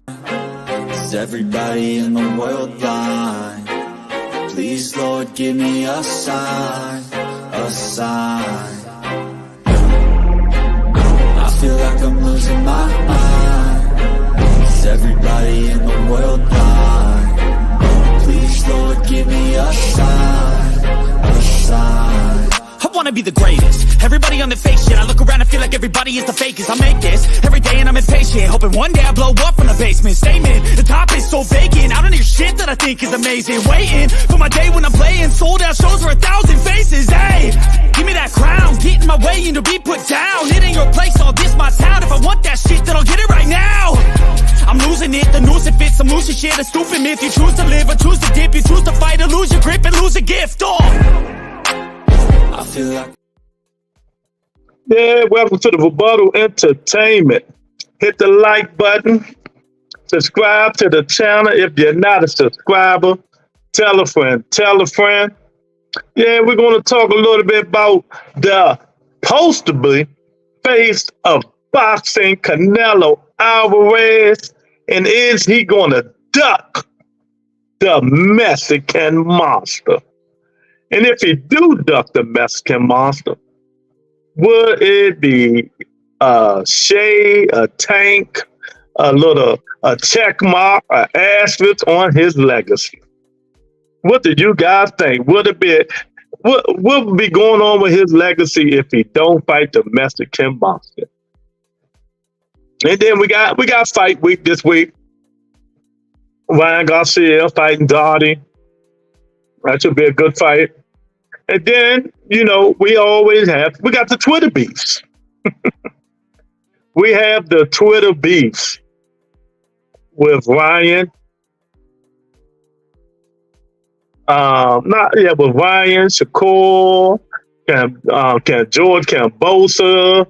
Is everybody in the world blind? Please, Lord, give me a sign, a sign. I feel like I'm losing my mind. Is everybody in the world blind? Please, Lord, give me a sign, a sign. I wanna be the greatest. Everybody on the fake shit. I look around and feel like everybody is the fakest. I make this every day and I'm impatient, hoping one day I blow up from the basement. Statement, the top is so vacant. I don't hear shit that I think is amazing. Waiting for my day when I'm playing sold out shows for 1,000 faces. Hey, give me that crown, get in my way and to be put down. It ain't your place, all this my town. If I want that shit, then I'll get it right now. I'm losing it, the noose it fits. I'm losing shit, a stupid myth. You choose to live or choose to dip. You choose to fight or lose your grip and lose a gift. I feel like... Yeah, welcome to the Rebuttal Entertainment. Hit the like button. Subscribe to the channel if you're not a subscriber. Tell a friend. Tell a friend. Yeah, we're going to talk a little bit about the possibly face of boxing, Canelo Alvarez. And is he going to duck the Mexican monster? And if he do duck the Mexican monster, would it be a shade, a tank, a check mark, an asterisk on his legacy? What do you guys think? What would be going on with his legacy if he don't fight the Mexican monster? And then we got fight week this week. Ryan Garcia fighting Dottie. That should be a good fight. And then, we got the Twitter beefs. We have the Twitter beefs with Ryan. With Ryan, Shakur, George Cambosa.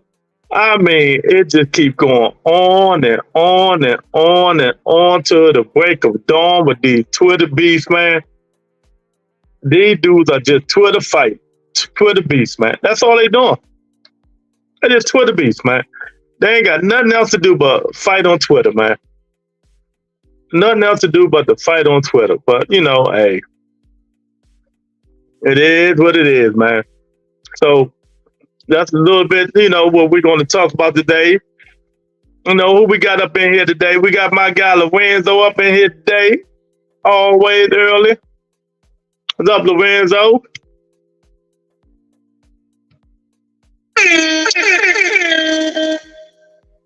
I mean, it just keeps going on and on and on and on to the break of dawn with these Twitter beefs, man. These dudes are just Twitter beasts, man. That's all they doing. They're just Twitter beasts, man. They ain't got nothing else to do but fight on Twitter, man. Nothing else to do but to fight on Twitter. But, hey, it is what it is, man. So that's a little bit, what we're going to talk about today. Who we got up in here today? We got my guy Lorenzo up in here today, always early. What's up, Lorenzo?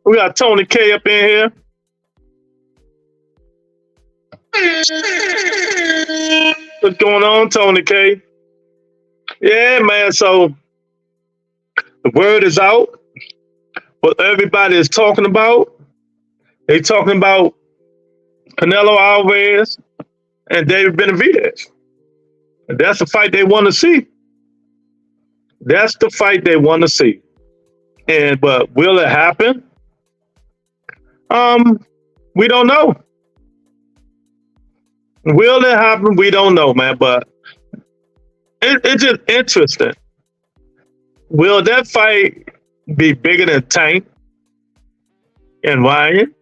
We got Tony K up in here. What's going on, Tony K? Yeah, man, so the word is out. What everybody is talking about. They talking about Canelo Alvarez and David Benavidez. That's the fight they want to see. That's the fight they want to see. But will it happen? We don't know. Will it happen? We don't know, man. But it's just interesting. Will that fight be bigger than Tank and Ryan?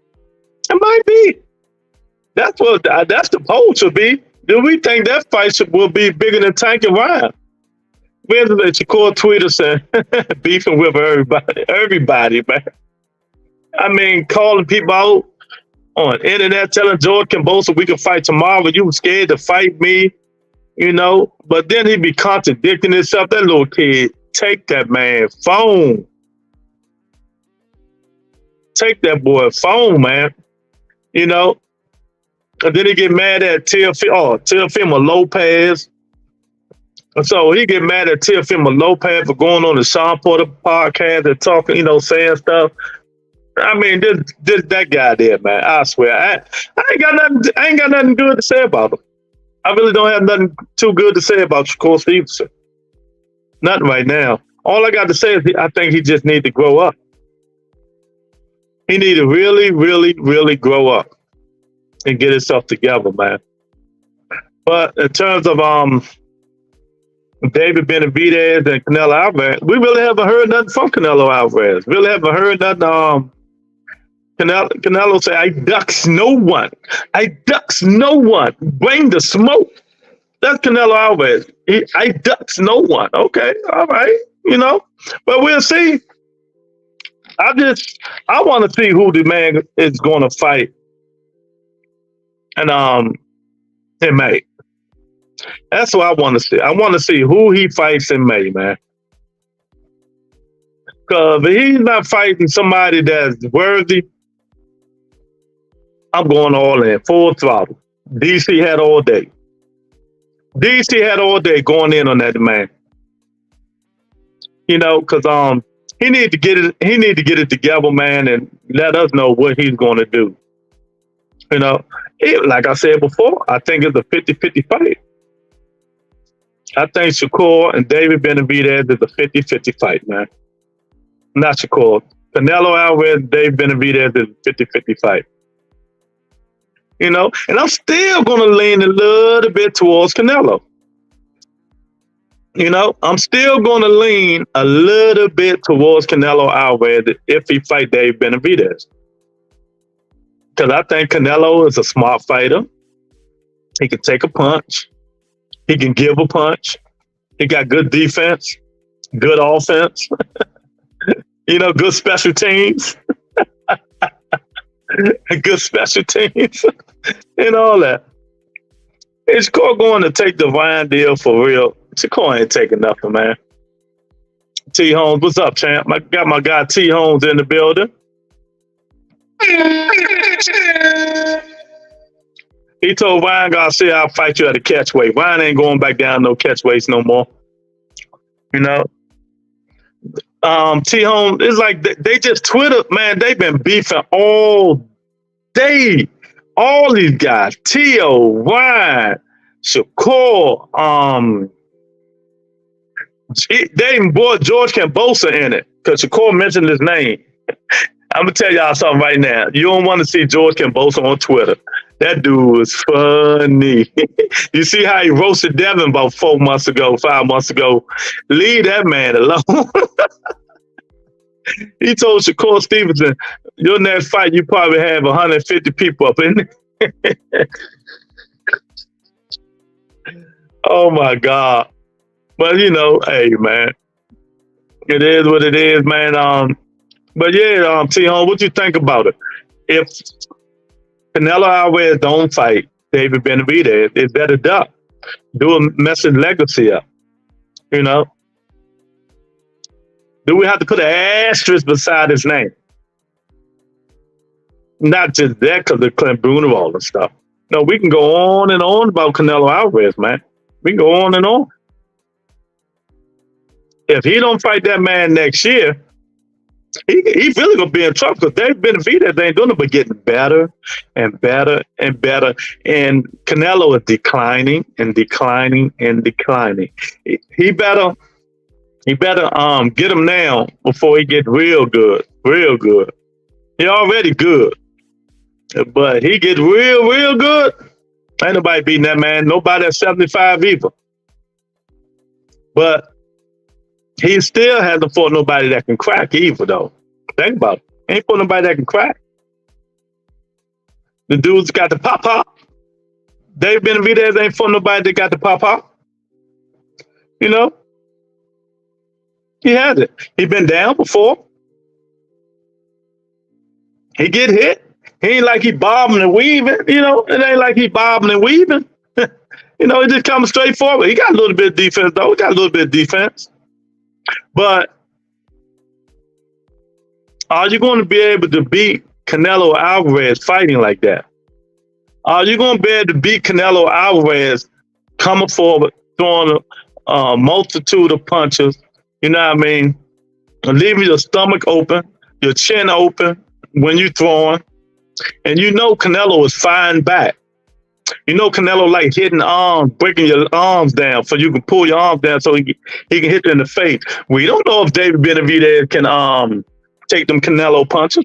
It might be. That's the poll should be. Do we think that fight will be bigger than Tank and Ryan? Where's the Shakur Twitter saying beefing with everybody, man? I mean, calling people out on the internet, telling George Cambosa we can fight tomorrow, but you were scared to fight me, But then he'd be contradicting himself. That little kid, take that man's phone. Take that boy's phone, man. And then he get mad at Teofimo Lopez. And so he get mad at Teofimo Lopez for going on the Sean Porter podcast and talking, saying stuff. I mean, this that guy there, man. I swear, I ain't got nothing good to say about him. I really don't have nothing too good to say about Shakur Stevenson. Nothing right now. All I got to say is I think he just need to grow up. He need to really, really, really grow up and get himself together, man. But in terms of David Benavidez and Canelo Alvarez, we really haven't heard nothing from Canelo Alvarez. Really haven't heard nothing Canelo said, I ducks no one. I ducks no one. Bring the smoke. That's Canelo Alvarez. I ducks no one. Okay, all right, you know. But we'll see. I want to see who the man is going to fight, and in May. That's what I want to see. I want to see who he fights in May, man. Because if he's not fighting somebody that's worthy, I'm going all in, full throttle. DC had all day. DC had all day going in on that man. You know, because he need to get it. He need to get it together, man, and let us know what he's going to do. You know, like I said before, I think it's a 50-50 fight. I think Shakur and David Benavidez is a 50-50 fight, man. Not Shakur. Canelo Alvarez, David Benavidez is a 50-50 fight. You know, and I'm still going to lean a little bit towards Canelo. You know, I'm still going to lean a little bit towards Canelo Alvarez if he fight Dave Benavidez. Because I think Canelo is a smart fighter. He can take a punch. He can give a punch. He got good defense, good offense, you know, good special teams, good special teams, and all that. Is Shakur going to take the Vine deal for real? Shakur ain't taking nothing, man. T. Holmes, what's up, champ? I got my guy T. Holmes in the building. He told Vine Garcia, I'll fight you at a catchweight. Vine ain't going back down no catchweights no more. You know? T. Holmes, it's like they just Twitter, man, they've been beefing all day. All these guys, T.O., Vine, Shakur, they even brought George Cambosa in it because Shakur mentioned his name. I'm going to tell y'all something right now. You don't want to see George Cambosa on Twitter. That dude was funny. You see how he roasted Devin about 5 months ago. Leave that man alone. He told Shakur Stevenson, your next fight, you probably have 150 people up in there. Oh, my God. But, you know, hey, man. It is what it is, man. But, yeah, T-Hone, what you think about it? If Canelo Alvarez don't fight David Benavidez, it's better duck. Do a message legacy up, you know? Do we have to put an asterisk beside his name? Not just that because of Clint Brunewald and stuff. No, we can go on and on about Canelo Alvarez, man. We can go on and on. If he don't fight that man next year, he really gonna be in trouble because David Benavidez ain't doing it but getting better and better and better. And Canelo is declining and declining and declining. He better get him now before he gets real good. Real good. He already good. But he gets real good. Ain't nobody beating that man. Nobody at 75 either. But he still hasn't fought nobody that can crack either, though. Think about it. Ain't fought nobody that can crack. The dude's got the pop. Dave Benavidez ain't fought nobody that got the pop. You know? He has it. He been down before. He get hit. He ain't like he bobbing and weaving, you know? It ain't like he bobbing and weaving. You know, he just comes straight forward. He got a little bit of defense, though. He got a little bit of defense. But are you going to be able to beat Canelo Alvarez fighting like that? Are you going to be able to beat Canelo Alvarez coming forward, throwing a multitude of punches, you know what I mean, and leaving your stomach open, your chin open when you're throwing? And you know Canelo is firing back. You know Canelo like hitting arms, breaking your arms down so you can pull your arms down so he can hit you in the face. We don't know if David Benavidez can take them Canelo punches.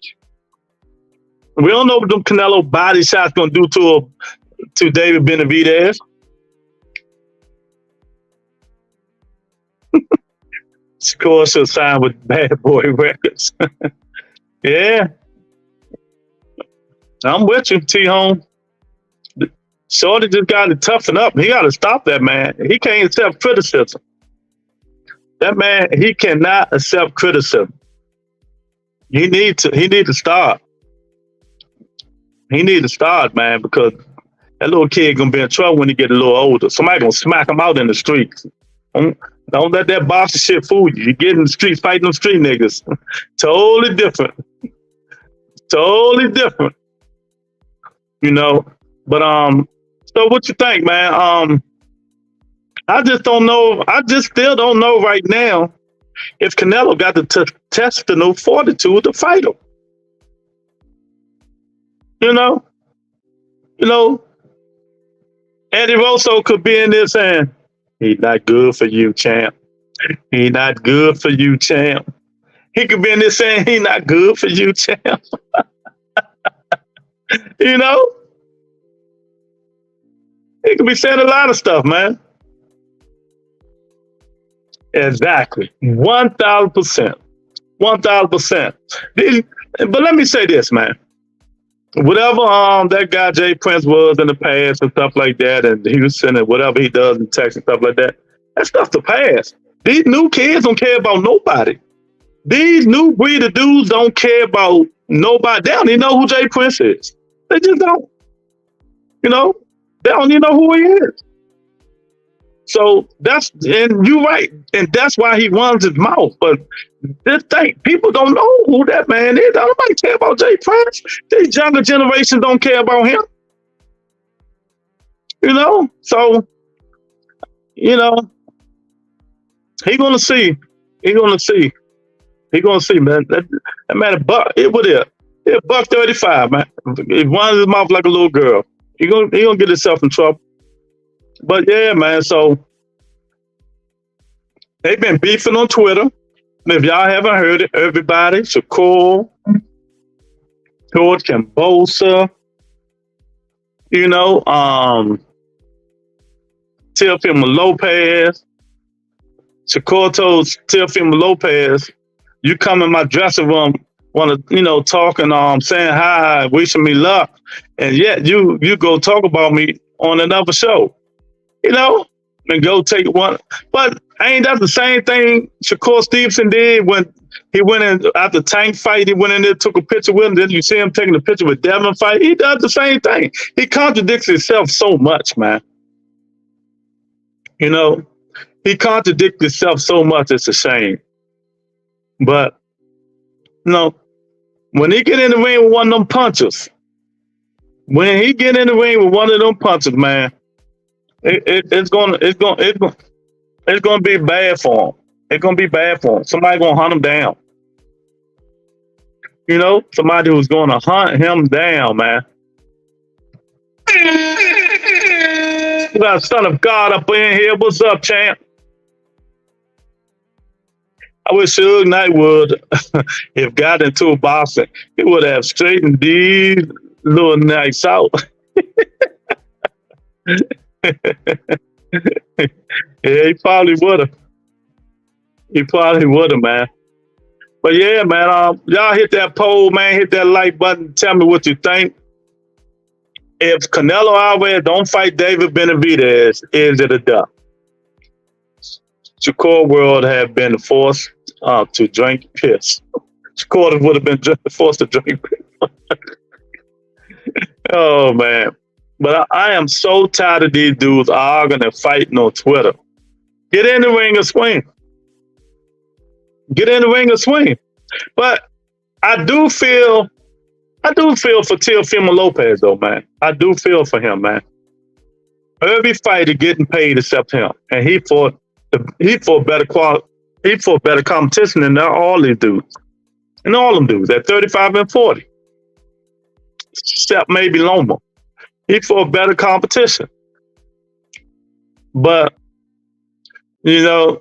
We don't know what them Canelo body shots gonna do to David Benavidez. Shakur should sign with Bad Boy Records. Yeah. I'm with you, T-Home. Shorty just got to toughen up. He got to stop that, man. He can't accept criticism. That man, he cannot accept criticism. He need to start. He need to start, man, because that little kid gonna be in trouble when he get a little older. Somebody gonna smack him out in the streets. Don't let that boxing shit fool you. You get in the streets fighting them street niggas. Totally different. Totally different. You know. But so what you think, man? I just don't know. I just still don't know right now if Canelo got the intestinal fortitude to fight him. You know, Eddie Rosso could be in there saying, he's not good for you, champ. He's not good for you, champ. He could be in there saying, he's not good for you, champ. You know? He could be saying a lot of stuff, man. Exactly. 1,000%. 1,000%. But let me say this, man. Whatever that guy Jay Prince was in the past and stuff like that, and Houston and whatever he does in Texas and stuff like that, that stuff's the past. These new kids don't care about nobody. These new breed of dudes don't care about nobody. They don't even know who Jay Prince is. They just don't. You know, they don't even know who he is. So and you're right, and that's why he runs his mouth. But this thing, people don't know who that man is. Nobody care about Jay Prince. These younger generations don't care about him. You know, so you know, he gonna see. He gonna see. He gonna see, man. That man, what is it? $135, man. He runs his mouth like a little girl. He gonna get himself in trouble. But yeah, man, so they've been beefing on Twitter. And if y'all haven't heard it, everybody, Shakur, George Cambosa, you know, Teofimo Lopez. Shakur told Teofimo Lopez, you come in my dressing room, want to, you know, talk and saying hi, wishing me luck, and yet you go talk about me on another show. You know, and go take one. But ain't that the same thing Shakur Stevenson did when he went in after Tank fight? He went in there, took a picture with him. Then you see him taking a picture with Devin fight. He does the same thing. He contradicts himself so much, man. You know, he contradicts himself so much. It's a shame. But you know, when he get in the ring with one of them punchers, man, it's gonna be bad for him. It's gonna be bad for him. Somebody gonna hunt him down. You know, somebody who's gonna hunt him down, man. We got Son of God up in here. What's up, champ? I wish Suge Knight would, if got into a boxing, he would have straightened these little nights out. Yeah, he probably would have. He probably would have, man. But yeah, man, y'all hit that poll, man. Hit that like button. Tell me what you think. If Canelo Alvarez don't fight David Benavidez, is it a dub? Shakur would have been forced to drink piss. Shakur would have been forced to drink piss. Oh, man. But I am so tired of these dudes arguing and fighting on Twitter. Get in the ring and swing. Get in the ring and swing. But I do feel for Teofimo Lopez, though, man. I do feel for him, man. Every fighter getting paid except him, and he fought better competition than all these dudes, and all them dudes at 35 and 40, except maybe Loma. He fought better competition, but that's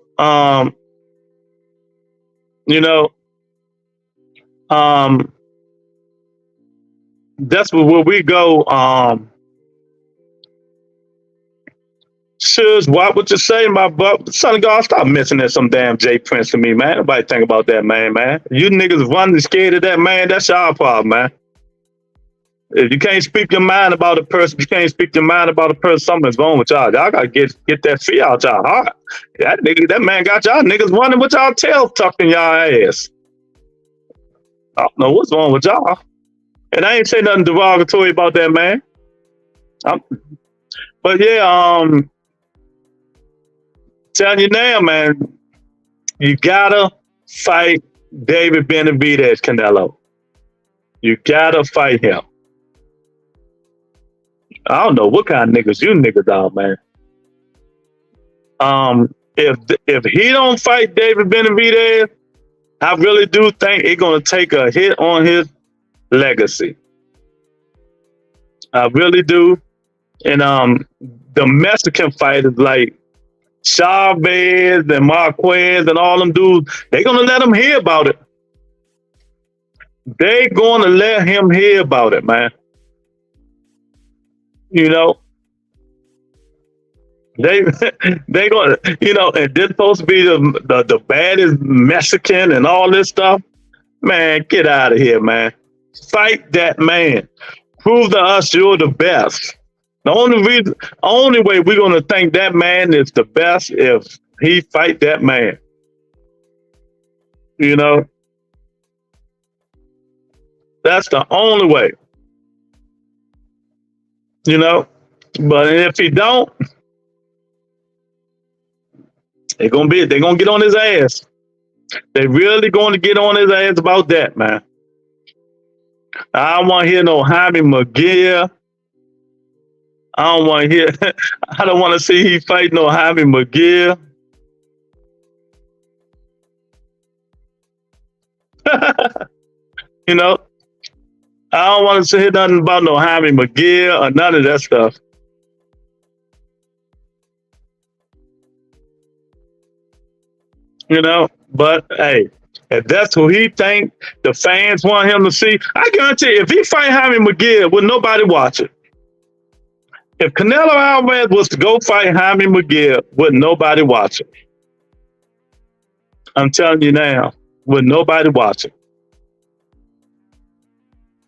where we go. Shush, what would you say, my butt? Son of God, stop mentioning some damn Jay Prince to me, man. Nobody think about that man. You niggas running scared of that man. That's y'all problem, man. If you can't speak your mind about a person, you can't speak your mind about a person, something's wrong with y'all. Y'all gotta get that fear out y'all heart. That man got y'all niggas wondering what y'all tail tucking y'all ass. I don't know what's wrong with y'all. And I ain't say nothing derogatory about that man. But yeah, telling you now, man, you gotta fight David Benavidez, Canelo. You gotta fight him. I don't know what kind of niggas you niggas are, man. If he don't fight David Benavidez, I really do think it's gonna take a hit on his legacy. I really do. And the Mexican fighters like Chavez and Marquez and all them dudes, they gonna let him hear about it. They gonna let him hear about it, man. You know, they gonna, you know, and this supposed to be the baddest Mexican and all this stuff. Man, get out of here, man. Fight that man. Prove to us you're the best. The only way we're gonna think that man is the best if he fight that man. You know, that's the only way. You know, but if he don't, they're gonna get on his ass. They really going to get on his ass about that, man. I don't want to hear no Jaime McGill. I don't want to hear. I don't want to see he fight no Jaime McGill. You know, I don't want to hear nothing about no Jaime McGill or none of that stuff. You know, but hey, if that's who he think the fans want him to see, I guarantee you, if he fight Jaime McGill, would nobody watch it? If Canelo Alvarez was to go fight Jaime McGill, would nobody watch it? I'm telling you now, would nobody watch it?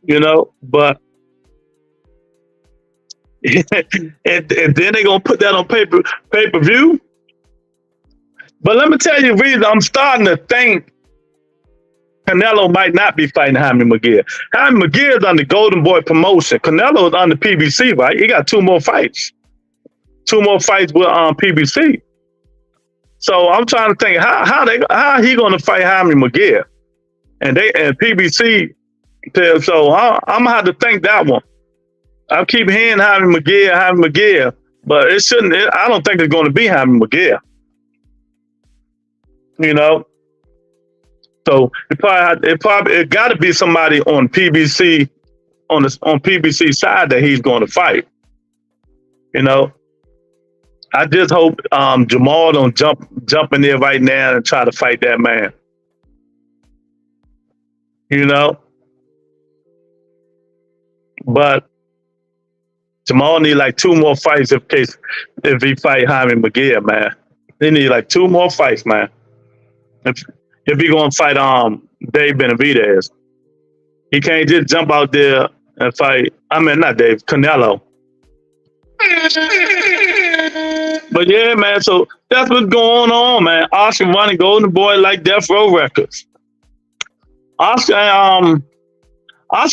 You know, but and then they're gonna put that on pay-per-view. But let me tell you the reason I'm starting to think Canelo might not be fighting Jaime McGill. Jaime McGill is on the Golden Boy promotion. Canelo is on the PBC, right? He got two more fights. Two more fights with PBC. So I'm trying to think how he gonna fight Jaime McGill, and PBC. So I'm gonna have to think that one. I keep hearing Jaime McGill, but it shouldn't. I don't think it's going to be Jaime McGill. You know, so it got to be somebody on PBC on PBC side that he's going to fight. You know, I just hope Jamal don't jump in there right now and try to fight that man. You know. But Jamal need like two more fights if he fight Jaime McGill, man. He need like two more fights, man. If he gonna fight Dave Benavidez. He can't just jump out there and fight. I mean, not Dave, Canelo. But yeah, man. So that's what's going on, man. Oscar running Golden Boy like Death Row Records. Oscar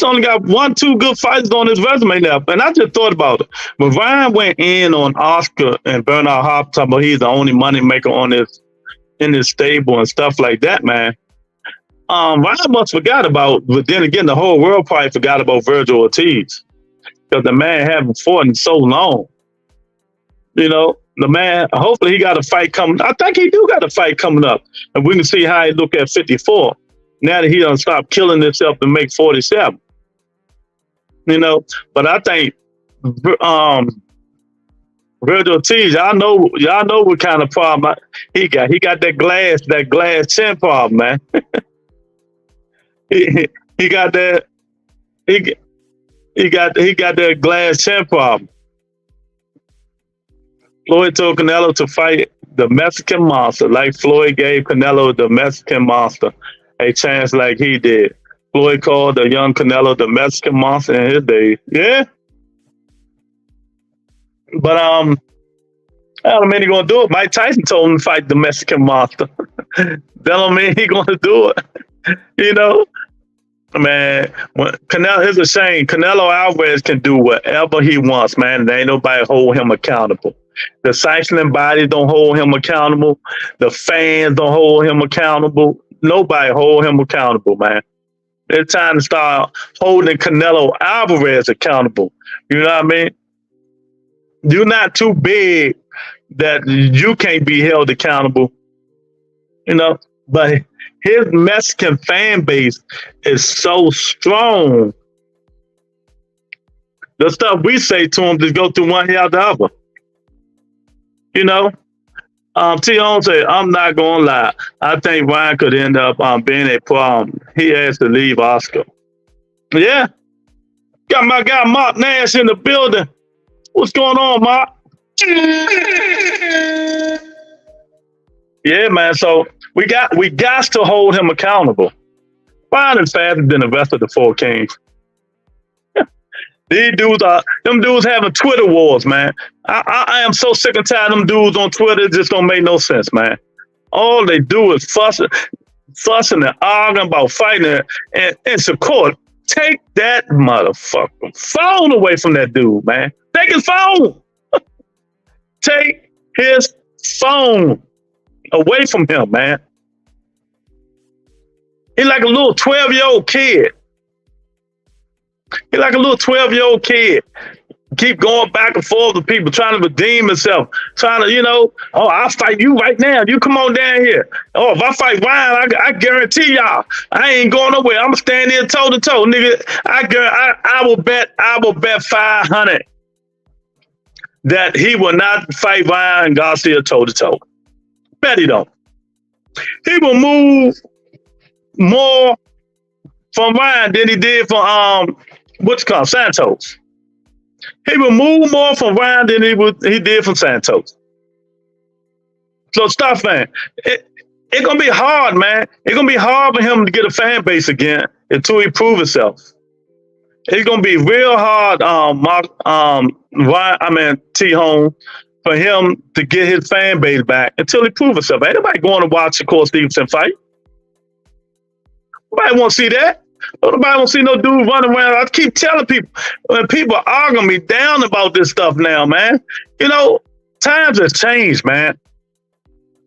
only got 1-2 good fights on his resume now. And I just thought about it. When Ryan went in on Oscar and Bernard Hopper, talking about he's the only money maker in his stable and stuff like that, man. Ryan must forgot about, but then again, the whole world probably forgot about Virgil Ortiz. Because the man haven't fought in so long. You know, the man, hopefully he got a fight coming. I think he do got a fight coming up. And we can see how he look at 54. Now that he done stopped killing himself to make 47. You know, but I think Virgil Ortiz, y'all know what kind of problem he got. He got that glass chin problem, man. he got that that glass chin problem. Floyd told Canelo to fight the Mexican monster, like Floyd gave Canelo the Mexican monster a chance like he did. Floyd called the young Canelo the Mexican monster in his day. Yeah. But I don't mean he's gonna do it. Mike Tyson told him to fight the Mexican monster. That don't mean he's gonna do it. You know? Man, Canelo, it's a shame. Canelo Alvarez can do whatever he wants, man. And ain't nobody hold him accountable. The sanctioning bodies don't hold him accountable. The fans don't hold him accountable. Nobody hold him accountable, man. It's time to start holding Canelo Alvarez accountable. You know what I mean? You're not too big that you can't be held accountable. You know, but his Mexican fan base is so strong. The stuff we say to him just go through one ear out the other. You know? T.O. said, I'm not going to lie. I think Ryan could end up being a problem. He has to leave Oscar. Yeah. Got my guy Mark Nash in the building. What's going on, Mark? Yeah, man. So we got to hold him accountable. Ryan is faster than the rest of the four kings. These dudes them dudes having Twitter wars, man. I am so sick and tired of them dudes on Twitter. It just don't make no sense, man. All they do is fussing and arguing about fighting. And Shakur, take that motherfucking phone away from that dude, man. Take his phone. Take his phone away from him, man. He's like a little 12-year-old kid. He's like a little 12-year-old kid. Keep going back and forth with people, trying to redeem himself, trying to, oh, I'll fight you right now. You come on down here. Oh, if I fight Ryan, I guarantee y'all, I ain't going nowhere. I'm gonna stand there toe to toe, nigga. I will bet 500 that he will not fight Ryan Garcia toe to toe. Bet he don't. He will move more from Ryan than he did from Santos. He will move more from Ryan than he did from Santos. So stop, man. It's gonna be hard, man. It's gonna be hard for him to get a fan base again until he proves himself. It's gonna be real hard, T-Home, for him to get his fan base back until he proves himself. Ain't nobody going to watch Shakur Stevenson fight. Nobody want to see that. Nobody want to see no dude running around. I keep telling people, when people are arguing me down about this stuff now, man. Times have changed, man.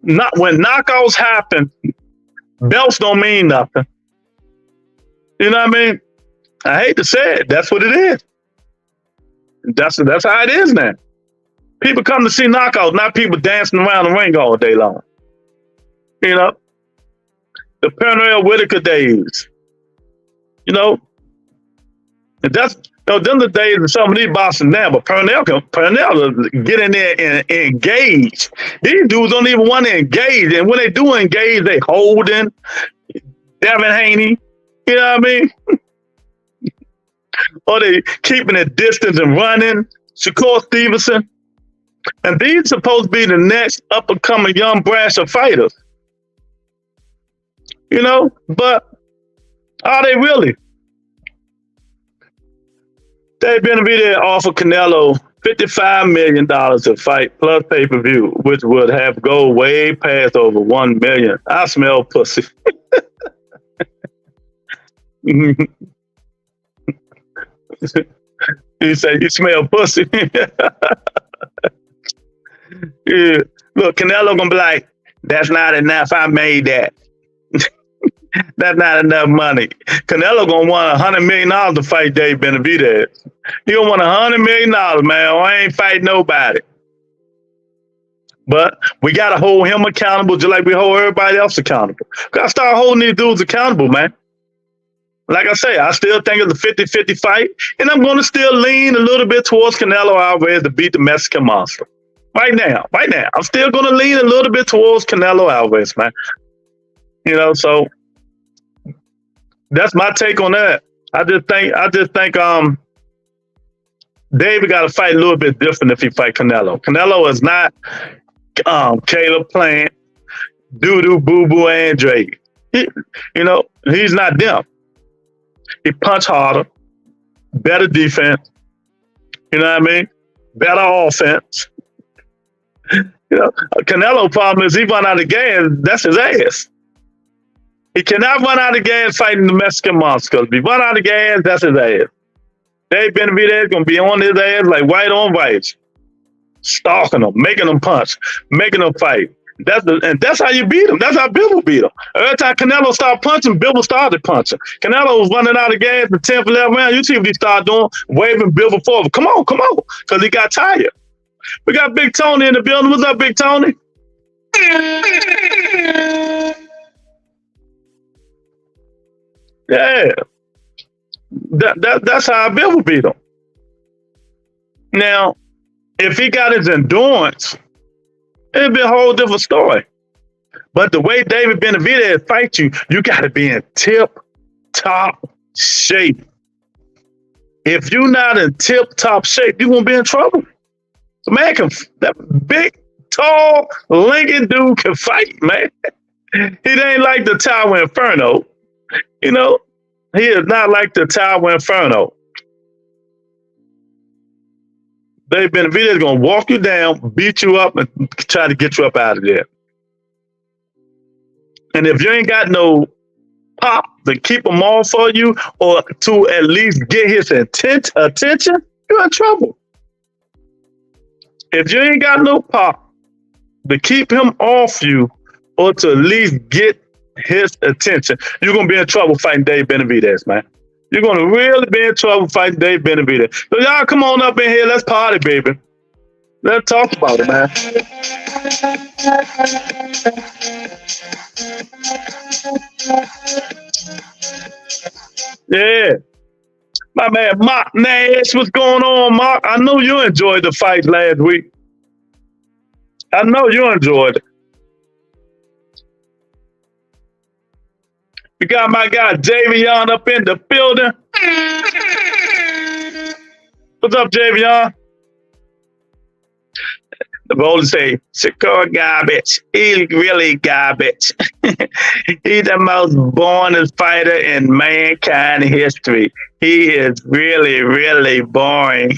Not when knockouts happen, belts don't mean nothing. You know what I mean? I hate to say it. That's what it is. That's how it is now. People come to see knockouts, not people dancing around the ring all day long. The Pernell Whitaker days. And that's them the days of some of these bosses now, but Pernell get in there and engage. These dudes don't even want to engage, and when they do engage, they holding Devin Haney. You know what I mean? Or they keeping a distance and running. Shakur Stevenson. And these are supposed to be the next up-and-coming young brash of fighters. But are they really? Benavidez offered Canelo $55 million to fight plus pay-per-view, which would have go way past over $1 million. I smell pussy. He said, you smell pussy. Yeah. Look, Canelo gonna be like, that's not enough. I made that. That's not enough money. Canelo gonna want $100 million to fight Dave Benavidez. He gonna want $100 million, man. I ain't fighting nobody. But we gotta hold him accountable just like we hold everybody else accountable. Gotta start holding these dudes accountable, man. Like I say, I still think it's a 50-50 fight, and I'm gonna still lean a little bit towards Canelo Alvarez to beat the Mexican monster. Right now. I'm still gonna lean a little bit towards Canelo Alvarez, man. So that's my take on that. I just think David got to fight a little bit different if he fight Canelo. Canelo is not Caleb Plant, Doo Boo Boo Andre. He's not them. He punch harder, better defense. You know what I mean? Better offense. You know, Canelo problem is he run out of gas, that's his ass. He cannot run out of gas fighting the Mexican monster. If he run out of gas, that's his ass. Dave Benavidez gonna be on his ass like white on white, stalking him, making him punch, making him fight. That's how you beat him. That's how Bill beat him. Every time Canelo started punching, Bill started punching. Canelo was running out of gas in the 10th, 11th round. You see what he started doing? Waving Bill forward. Come on, because he got tired. We got Big Tony in the building. What's up, Big Tony? Yeah. That's how Bill beat him. Now, if he got his endurance, it'd be a whole different story. But the way David Benavidez fights you, you got to be in tip-top shape. If you're not in tip-top shape, you're going to be in trouble. The man that big, tall, Lincoln dude can fight, man. He ain't like the Tower Inferno. You know, he is not like the Tower Inferno. David Benavidez is going to walk you down, beat you up, and try to get you up out of there. And if you ain't got no pop to keep him off for you, or to at least get his attention, you're in trouble. If you ain't got no pop to keep him off you, or to at least get his attention, you're going to be in trouble fighting Dave Benavidez, man. You're going to really be in trouble fighting Dave Benavidez. So y'all come on up in here. Let's party, baby. Let's talk about it, man. Yeah. My man, Mark Nash, what's going on, Mark? I know you enjoyed the fight last week. I know you enjoyed it. We got my guy Javion up in the building. What's up, Javion? The bowler say, Shakur garbage. He's really garbage. He's the most boring fighter in mankind history. He is really, really boring.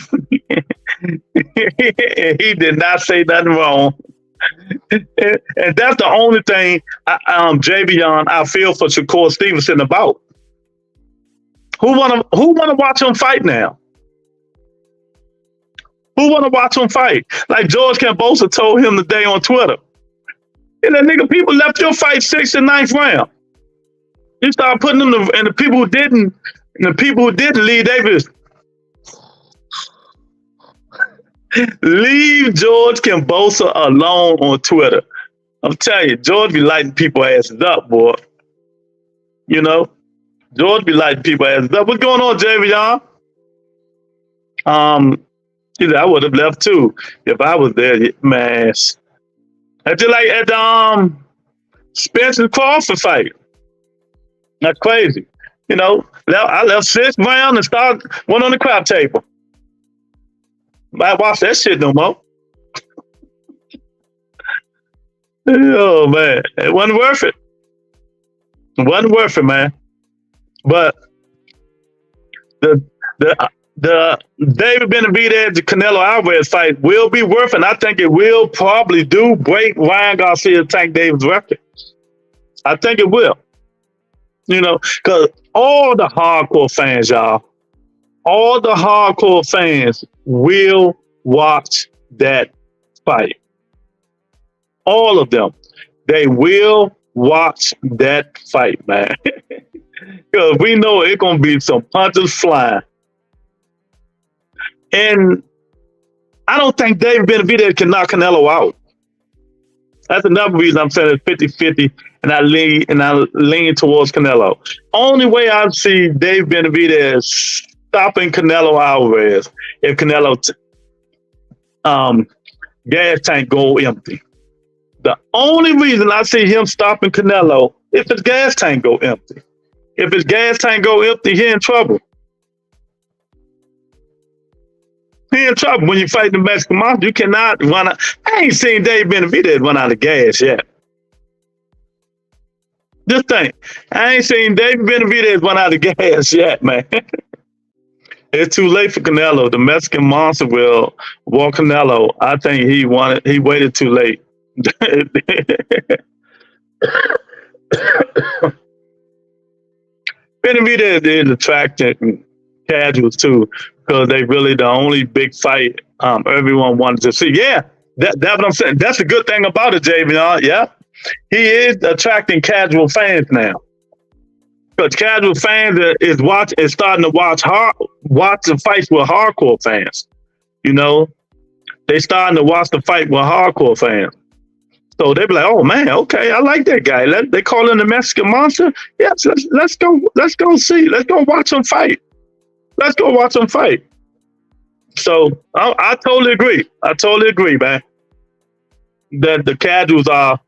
He did not say nothing wrong. And that's the only thing, Javion, I feel for Shakur Stevenson about. Who wanna watch him fight now? Who wanna watch him fight? Like George Kambosos told him today on Twitter. And that nigga, people left your fight 6th and 9th round. You start putting them and the people who didn't, Lee Davis. Leave George Kambosos alone on Twitter. I'm telling you, George be lighting people asses up, boy. You know? George be lighting people asses up. What's going on, Javion? I would have left too if I was there, man. I just like at the Spencer Crawford fight. That's crazy. You know, I left 6th round and went on the crap table. I watch that shit no more. Oh man, it wasn't worth it. It wasn't worth it, man. But the David Benavidez, the Canelo Alvarez fight will be worth it. And I think it will probably break Ryan Garcia's Tank Davis record. I think it will. You know, because all the hardcore fans, y'all, all the hardcore fans will watch that fight. All of them. They will watch that fight, man. Because we know it's going to be some punches flying. And I don't think David Benavidez can knock Canelo out. That's another reason I'm saying it's 50-50, and I lean towards Canelo. Only way I see David Benavidez stopping Canelo Alvarez if Canelo gas tank go empty. The only reason I see him stopping Canelo if his gas tank go empty. If his gas tank go empty, he in trouble. He in trouble when you fight the Mexican monster. You cannot run out. I ain't seen Dave Benavidez run out of gas yet. Just think, I ain't seen David Benavidez run out of gas yet, man. It's too late for Canelo. The Mexican monster will walk Canelo. I think he waited too late. Benavidez is attracting casuals too, because they really the only big fight everyone wanted to see. Yeah, that's what I'm saying. That's the good thing about it, Javion. Yeah, he is attracting casual fans now. Because casual fans is starting to watch the fights with hardcore fans. You know, they starting to watch the fight with hardcore fans. So they be like, "Oh man, okay, I like that guy." They call him the Mexican monster. Yes, let's go see. Let's go watch him fight. Let's go watch him fight. So I totally agree. I totally agree, man. That the casuals are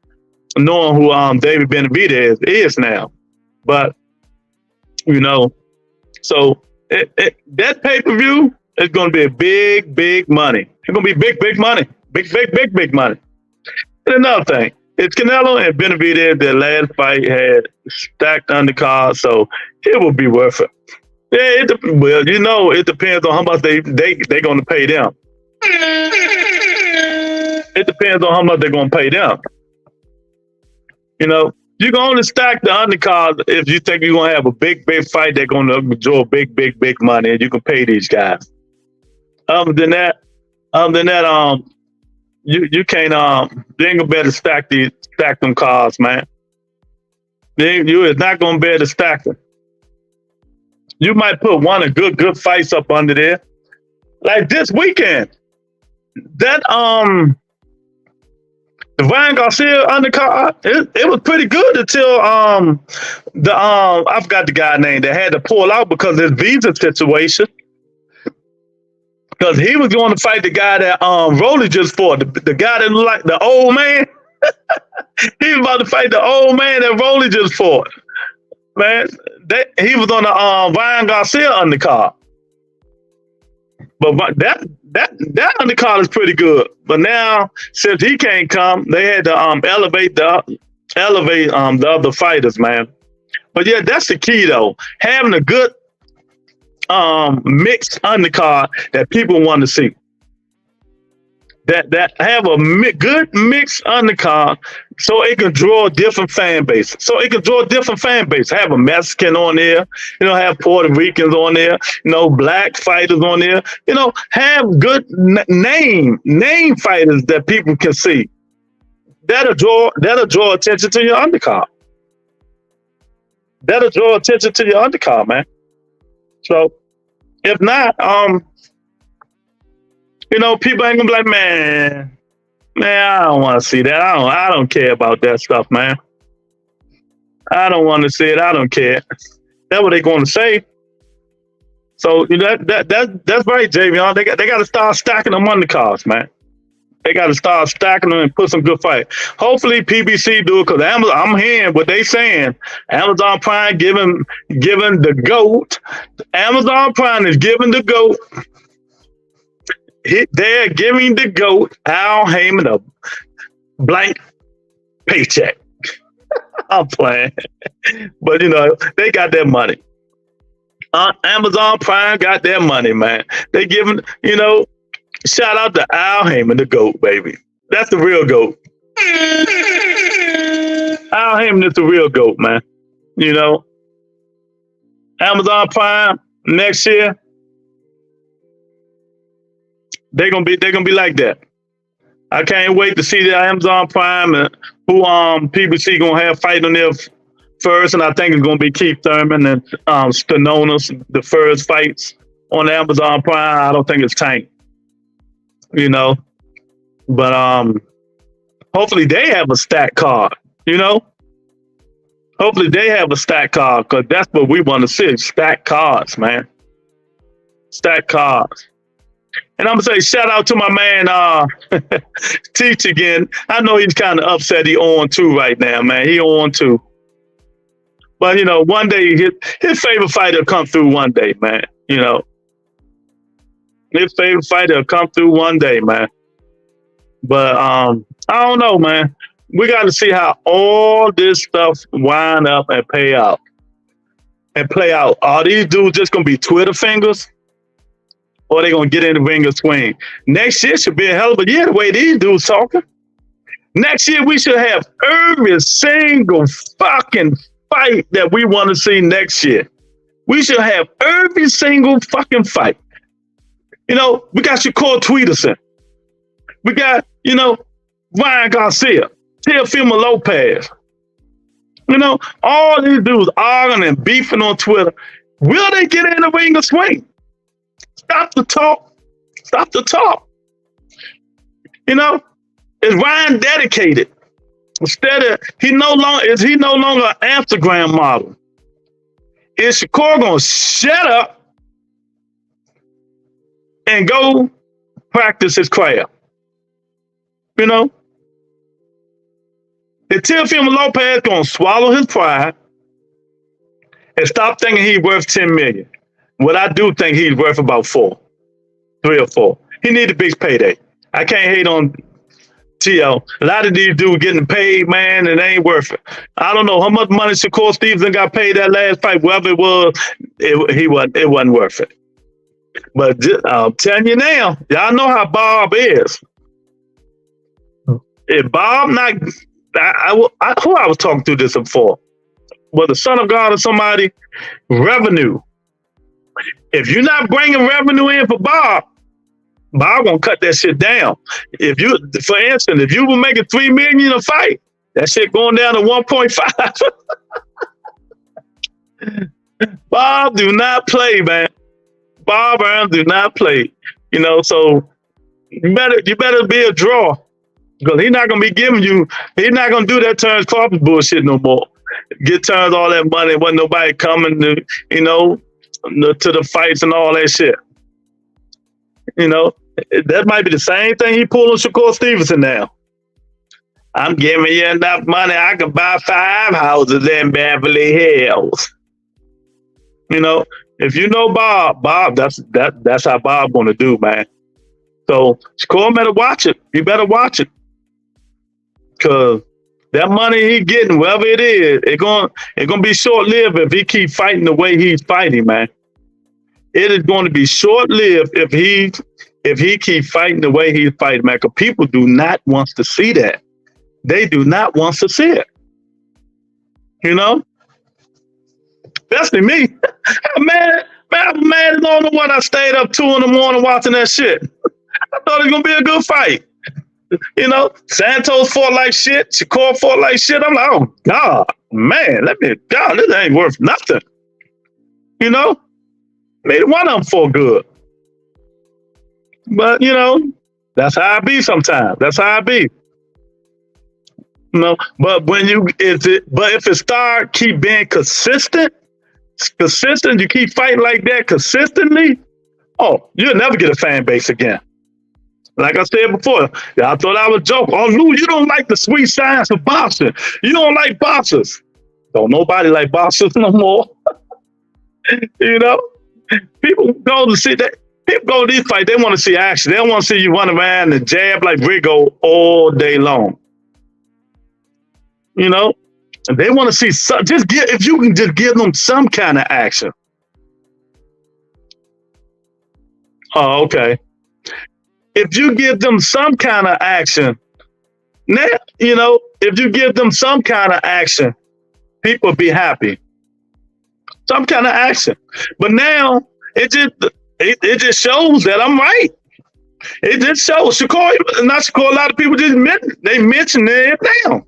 knowing who David Benavidez is now, but. You know, so that pay-per-view is going to be a big money. It's going to be big money. Big money. And another thing, it's Canelo and Benavidez. Their last fight had stacked undercard, so it will be worth it. Yeah, well, you know, it depends on how much they're going to pay them. It depends on how much they're going to pay them. You know, you can only stack the undercard if you think you're gonna have a big fight that's gonna draw big money, and you can pay these guys. Other than that, you can't you ain't gonna be able to stack them cards, man. You is not gonna be able to stack them. You might put one of good fights up under there, like this weekend. That the Ryan Garcia undercard, it was pretty good until I forgot the guy's name that had to pull out because of his visa situation. Because he was going to fight the guy that Rolly just fought, the guy that looked like the old man. He was about to fight the old man that Rolly just fought. Man, he was on the Ryan Garcia undercard. But that undercard is pretty good. But now, since he can't come, they had to elevate the other fighters, man. But yeah, that's the key though. Having a good mixed undercard that people want to see. That have a good mixed undercard so it can draw different fan base. Have a Mexican on there, you know, have Puerto Ricans on there, you know, black fighters on there, you know, have good name fighters that people can see. That'll draw attention to your undercard. Man. So if not, you know, people ain't gonna be like, man, I don't want to see that. I don't care about that stuff, man. I don't want to see it. I don't care. That's what they're going to say. So you know, that's right, Javion. They got to start stacking them undercards, man. They got to start stacking them and put some good fight. Hopefully PBC do it, because I'm hearing what they saying. Amazon Prime giving the GOAT. Amazon Prime is giving the GOAT. They're giving the GOAT, Al Heyman, a blank paycheck. I'm playing. But, you know, they got their money. Amazon Prime got their money, man. They giving, you know, shout out to Al Heyman, the GOAT, baby. That's the real GOAT. Al Heyman is the real GOAT, man. You know, Amazon Prime next year, they're gonna be like that. I can't wait to see the Amazon Prime and who PBC gonna have fighting on there first, and I think it's gonna be Keith Thurman and Stanonis, the first fights on Amazon Prime. I don't think it's Tank, you know, but hopefully they have a stack card, you know. Hopefully they have a stack card, because that's what we want to see, stack cards, man. Stack cards. And I'm going to say shout out to my man, Teach again. I know he's kind of upset he on 2 right now, man. He on 2. But, you know, one day his favorite fighter will come through one day, man. You know, his favorite fighter will come through one day, man. But I don't know, man. We got to see how all this stuff wind up and pay out and play out. Are these dudes just gonna be Twitter fingers, or they gonna get in the ring and swing? Next year should be a hell of a year the way these dudes talking. Next year we should have every single fucking fight that we want to see next year. We should have every single fucking fight. You know, we got Shakur Tweederson. We got, you know, Ryan Garcia, Teofimo Lopez. You know, all these dudes arguing and beefing on Twitter. Will they get in the ring and swing? Stop the talk. Stop the talk. You know, is Ryan dedicated? Instead of, is he no longer an Instagram model? Is Shakur gonna shut up and go practice his craft? You know? Is Teofimo Lopez gonna swallow his pride and stop thinking he's worth 10 million? What I do think he's worth about 3 or 4. He need a big payday. I can't hate on T.O. A lot of these dudes getting paid, man, and they ain't worth it. I don't know how much money Shakur Stevenson got paid that last fight. Whatever it was, it wasn't worth it. But I'm telling you now, y'all know how Bob is. If Bob not, who I was talking to this before, was the son of God or somebody, revenue. If you're not bringing revenue in for Bob gonna cut that shit down. If you, for instance, if you were making $3 million a fight, that shit going down to 1.5. Bob do not play, man. Bob Arum do not play. You know, so you better be a draw, because he's not gonna be giving you. He's not gonna do that Terrence Crawford bullshit no more. Get Terrence all that money, wasn't nobody coming to, you know, to the fights and all that shit. You know, that might be the same thing he pulling Shakur Stevenson now. I'm giving you enough money, I can buy 5 houses in Beverly Hills. You know, if you know Bob, that's how Bob gonna do, man. So Shakur better watch it. You better watch it, cause that money he getting, wherever it is, it gonna be short lived if he keep fighting the way he's fighting, man. It is going to be short lived if he keep fighting the way he's fighting, man. Cause people do not want to see that. They do not want to see it. You know, especially me. Man, I'm mad as on the one I stayed up 2 in the morning watching that shit. I thought it was gonna be a good fight. You know, Santos fought like shit. Shakur fought like shit. I'm like, oh God, man, this ain't worth nothing. You know, neither one of them fought good. But you know, that's how I be sometimes. That's how I be. You know, but if it start keep being consistent, you keep fighting like that consistently, oh, you'll never get a fan base again. Like I said before, I thought I was joking. Oh, Lou, you don't like the sweet science of boxing. You don't like boxers. Don't nobody like boxers no more. You know, people go to see that. People go to these fights. They want to see action. They don't want to see you run around and jab like Rigo all day long. You know, and they want to see some. If you can just give them some kind of action. Oh, okay. If you give them some kind of action, now, you know, if you give them some kind of action, people be happy. Some kind of action. But now it just shows that I'm right. It just shows. Shakur, not Shakur, a lot of people just mention it now.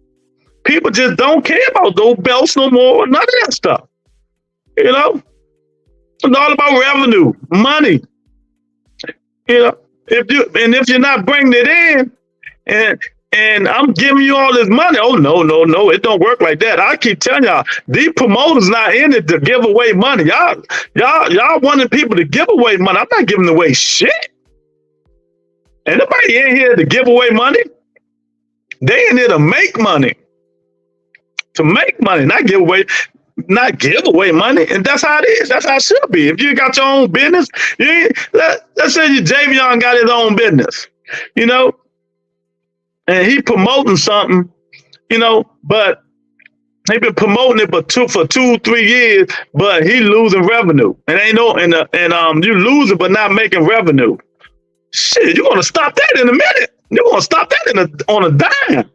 People just don't care about those belts no more, none of that stuff. You know? It's all about revenue, money. You know? If you're not bringing it in, and I'm giving you all this money, oh no, it don't work like that. I keep telling y'all, these promoters not in it to give away money. Y'all wanting people to give away money. I'm not giving away shit. Ain't nobody in here to give away money. They in here to make money. To make money, not give away money. And that's how it is. That's how it should be. If you got your own business, let's say Javion got his own business, you know, and he promoting something but he been promoting it for 2-3 years, but he losing revenue. And ain't no you losing but not making revenue. Shit, you gonna stop that in a minute. You gonna stop that on a dime.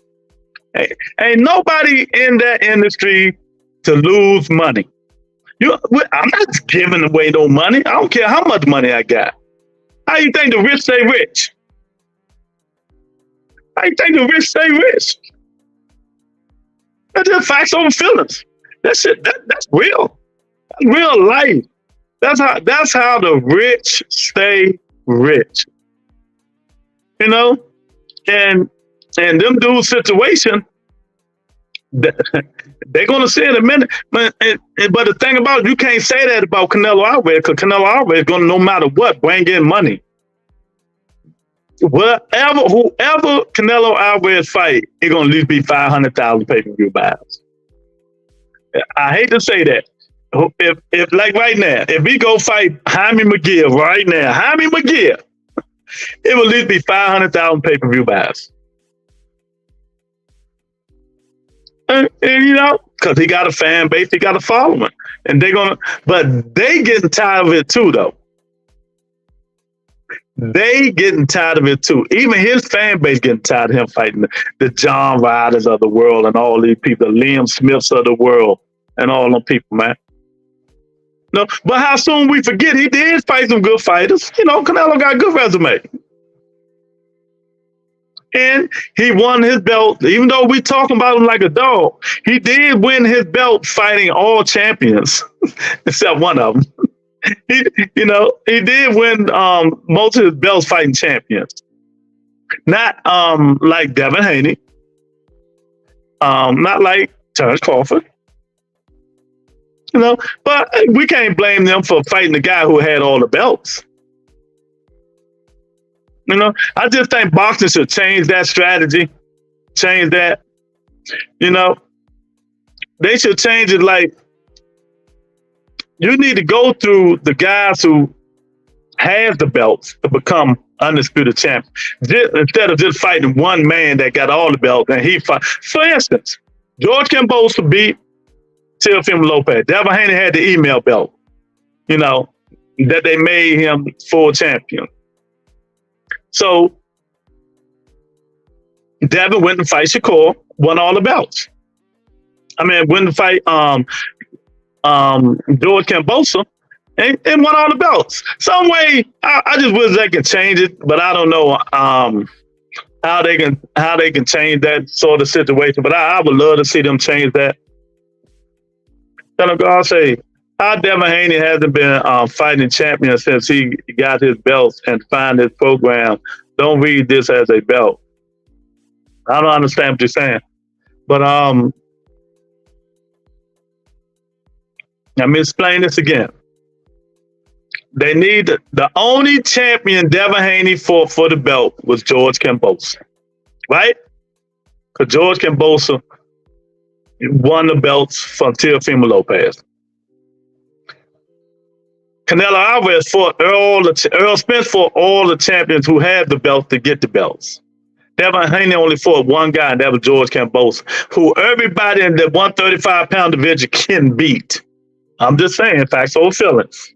Hey, ain't nobody in that industry to lose money. I'm not giving away no money. I don't care how much money I got. How you think the rich stay rich? How you think the rich stay rich? That's just facts over feelings. That's real. That's real life. That's how the rich stay rich. And them dudes' situation, they're gonna see in a minute. But the thing about it, you can't say that about Canelo Alvarez, because Canelo Alvarez is gonna, no matter what, bring in money. Whoever Canelo Alvarez fight, it's gonna at least be 500,000 pay-per-view buys. I hate to say that. If like right now, if we go fight Jaime McGill right now, Jaime McGill, it will at least be 500,000 pay-per-view buys. And because he got a fan base, he got a following, and but they getting tired of it too, though. They getting tired of it too. Even his fan base getting tired of him fighting the John Ryders of the world and all these people, the Liam Smiths of the world, and all them people, man. No, but how soon we forget he did fight some good fighters. Canelo got a good resume. And he won his belt, even though we talking about him like a dog. He did win his belt fighting all champions, except one of them. He did win most of his belts fighting champions. Not like Devin Haney, not like Terrence Crawford. But we can't blame them for fighting the guy who had all the belts. I just think boxing should change that strategy. Change that. They should change it like, you need to go through the guys who have the belts to become undisputed champion. Instead of just fighting one man that got all the belts and he fight. For instance, George Kambosos beat Teofimo Lopez. Devin Haney had the email belt, that they made him full champion. So Devin went and fight Shakur, won all the belts. Went to fight George Kambosos and won all the belts. Some way, I just wish they could change it, but I don't know how they can change that sort of situation. But I would love to see them change that. I'll say, how Devin Haney hasn't been fighting champion since he got his belts and find his program. Don't read this as a belt. I don't understand what you're saying. But let me explain this again. They need the only champion Devin Haney fought for the belt was George Kambosos, right? Because George Kambosos won the belts from Teofimo Lopez. Canelo Alvarez fought Earl Spence fought all the champions who had the belt to get the belts. Devin Haney only fought one guy, and that was George Kambosos, who everybody in the 135-pound division can beat. I'm just saying, facts over feelings.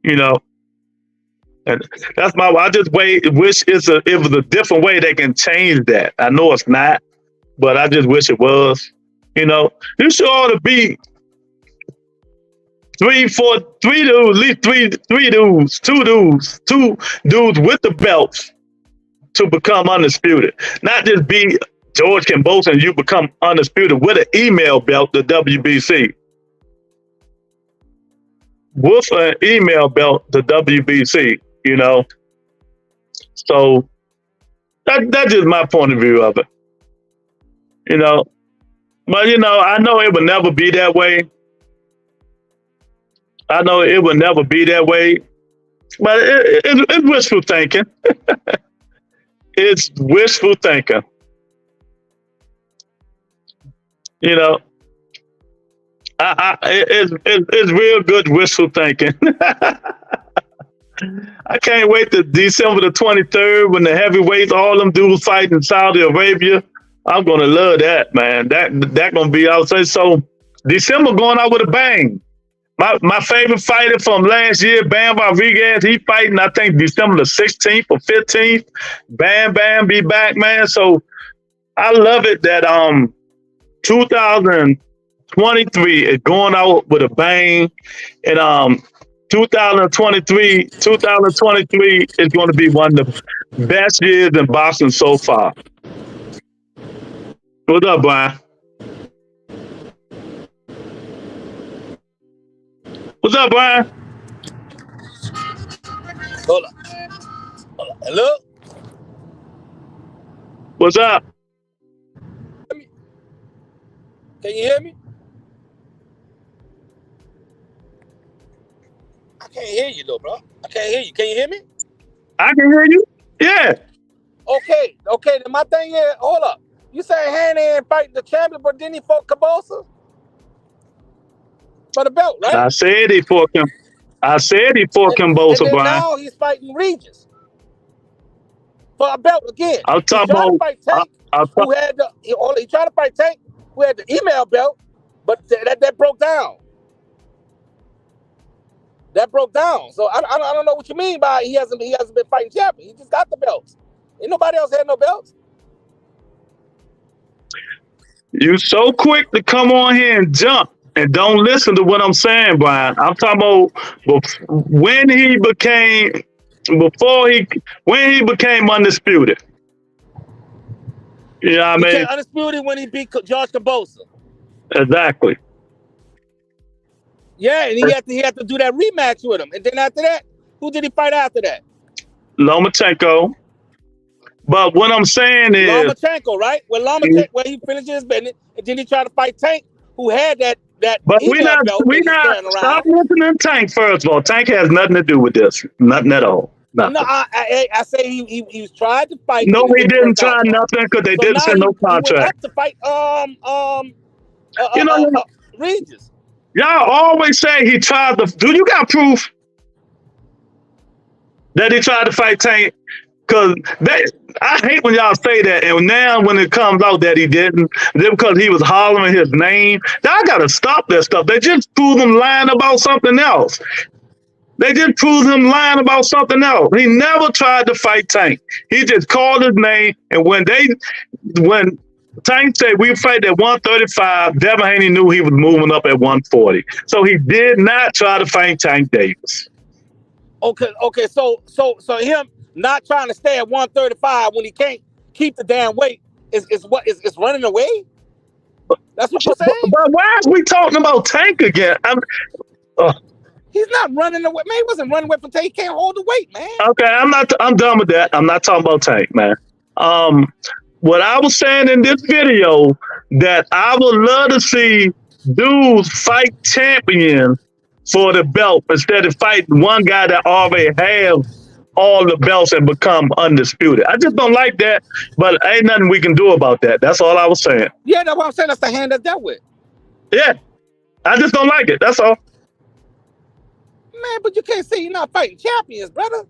And that's I just wish it was a different way they can change that. I know it's not, but I just wish it was. You should ought to be two dudes with the belts to become undisputed. Not just be George Kambosos and you become undisputed with an email belt, the WBC. With an email belt, the WBC, So that's just my point of view of it. But I know it would never be that way. But it's wishful thinking. It's wishful thinking. It's real good wishful thinking. I can't wait to December the 23rd when the heavyweights, all them dudes fight in Saudi Arabia. I'm gonna love that, man. That gonna be, I would say so. December going out with a bang. My favorite fighter from last year, Benavidez, he fighting, I think, December the 16th or 15th. Bam be back, man. So I love it that 2023 is going out with a bang. And 2023 is going to be one of the best years in boxing so far. What's up, Brian? What's up, Brian? Hold on. Hello? What's up? Can you hear me? I can't hear you though, bro. I can't hear you. Can you hear me? I can hear you. Yeah. Okay. Then my thing is, hold up. You say Haney ain't fighting the champion, but didn't he fought Cabosa for the belt, right? I said he fought him. Both, and then Brian. now he's fighting Regis for a belt again. I'm talking about. He tried to fight Tank, who had the email belt, but that broke down. That broke down. So I don't know what you mean by he hasn't been fighting champion. He just got the belts. Ain't nobody else had no belts. You so quick to come on here and jump and don't listen to what I'm saying, Brian. I'm talking about when he became undisputed. You know what I mean? Became undisputed when he beat George Cabosa. Exactly. Yeah, and he had to do that rematch with him. And then after that, who did he fight after that? Lomachenko. But what I'm saying is Lomachenko, right? Where he finished his business, and then he tried to fight Tank, who had that. But we not stop listening to Tank first of all. Tank has nothing to do with this. Nothing at all. Nothing. No, I say he tried to fight. No, he didn't try nothing because they didn't send no contract. He went to fight Regis. Y'all always say he tried to. Do you got proof that he tried to fight Tank? Because I hate when y'all say that, and now when it comes out that he didn't, then because he was hollering his name, y'all gotta stop that stuff. They just proved him lying about something else. He never tried to fight Tank. He just called his name, and when Tank said we fight at 135, Devin Haney knew he was moving up at 140. So he did not try to fight Tank Davis. Okay. So him not trying to stay at 135 when he can't keep the damn weight is running away? That's what you're saying? But why are we talking about Tank again? He's not running away. Man, he wasn't running away from Tank. He can't hold the weight, man. Okay, I'm done with that. I'm not talking about Tank, man. What I was saying in this video, that I would love to see dudes fight champions for the belt instead of fighting one guy that already have all the belts and become undisputed. I just don't like that, but ain't nothing we can do about that. That's all I was saying. Yeah, that's what I'm saying. That's the hand that's dealt with. Yeah, I just don't like it. That's all. Man, but you can't say you're not fighting champions, brother.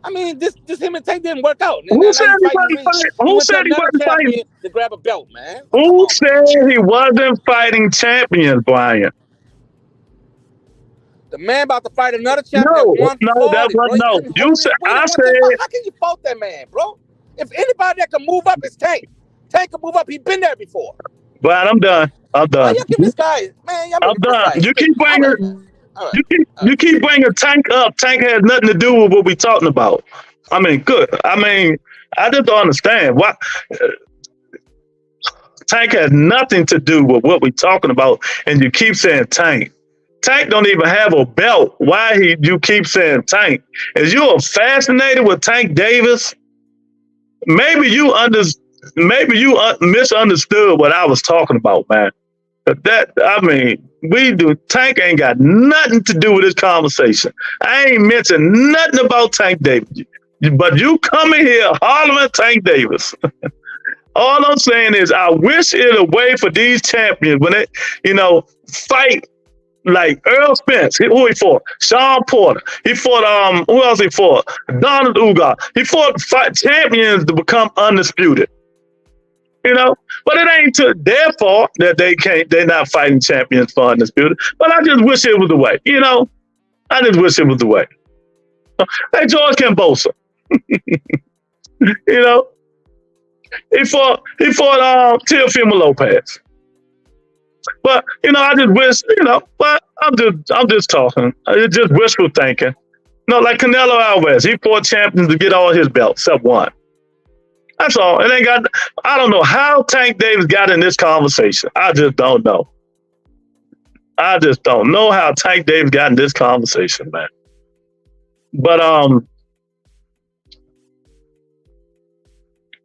I mean, this him and Tank didn't work out. Who said he wasn't fighting to grab a belt, man? Who said he wasn't fighting champions, Brian? The man about to fight another champion. No. You said I said. How can you fault that man, bro? If anybody that can move up is Tank. Tank can move up. He's been there before. Brian, I'm done. Y'all give this guy, man. I'm done. You keep bringing. You keep bringing Tank up. Tank has nothing to do with what we're talking about. I mean, good. I mean, I just don't understand why. Tank has nothing to do with what we're talking about, and you keep saying Tank. Tank don't even have a belt. Why you keep saying Tank? Is you fascinated with Tank Davis? Maybe you misunderstood what I was talking about, man. Tank ain't got nothing to do with this conversation. I ain't mentioned nothing about Tank Davis. But you come in here hollering Tank Davis. All I'm saying is I wish it a way for these champions when they, fight like Earl Spence. Who he fought? Sean Porter. He fought who else he fought? Donald Ugar. He fought champions to become undisputed. You know, but it ain't to their fault that they're not fighting champions for undisputed. But I just wish it was the way. You know, I just wish it was the way. Like George Kambosos. You know, he fought Teofimo Lopez. But you know, I just wish, you know, but I'm just talking. It's just wishful thinking. No, like Canelo Alvarez, he fought champions to get all his belts, except one. That's all. It ain't got. I don't know how Tank Davis got in this conversation. I just don't know. I just don't know how Tank Davis got in this conversation, man. But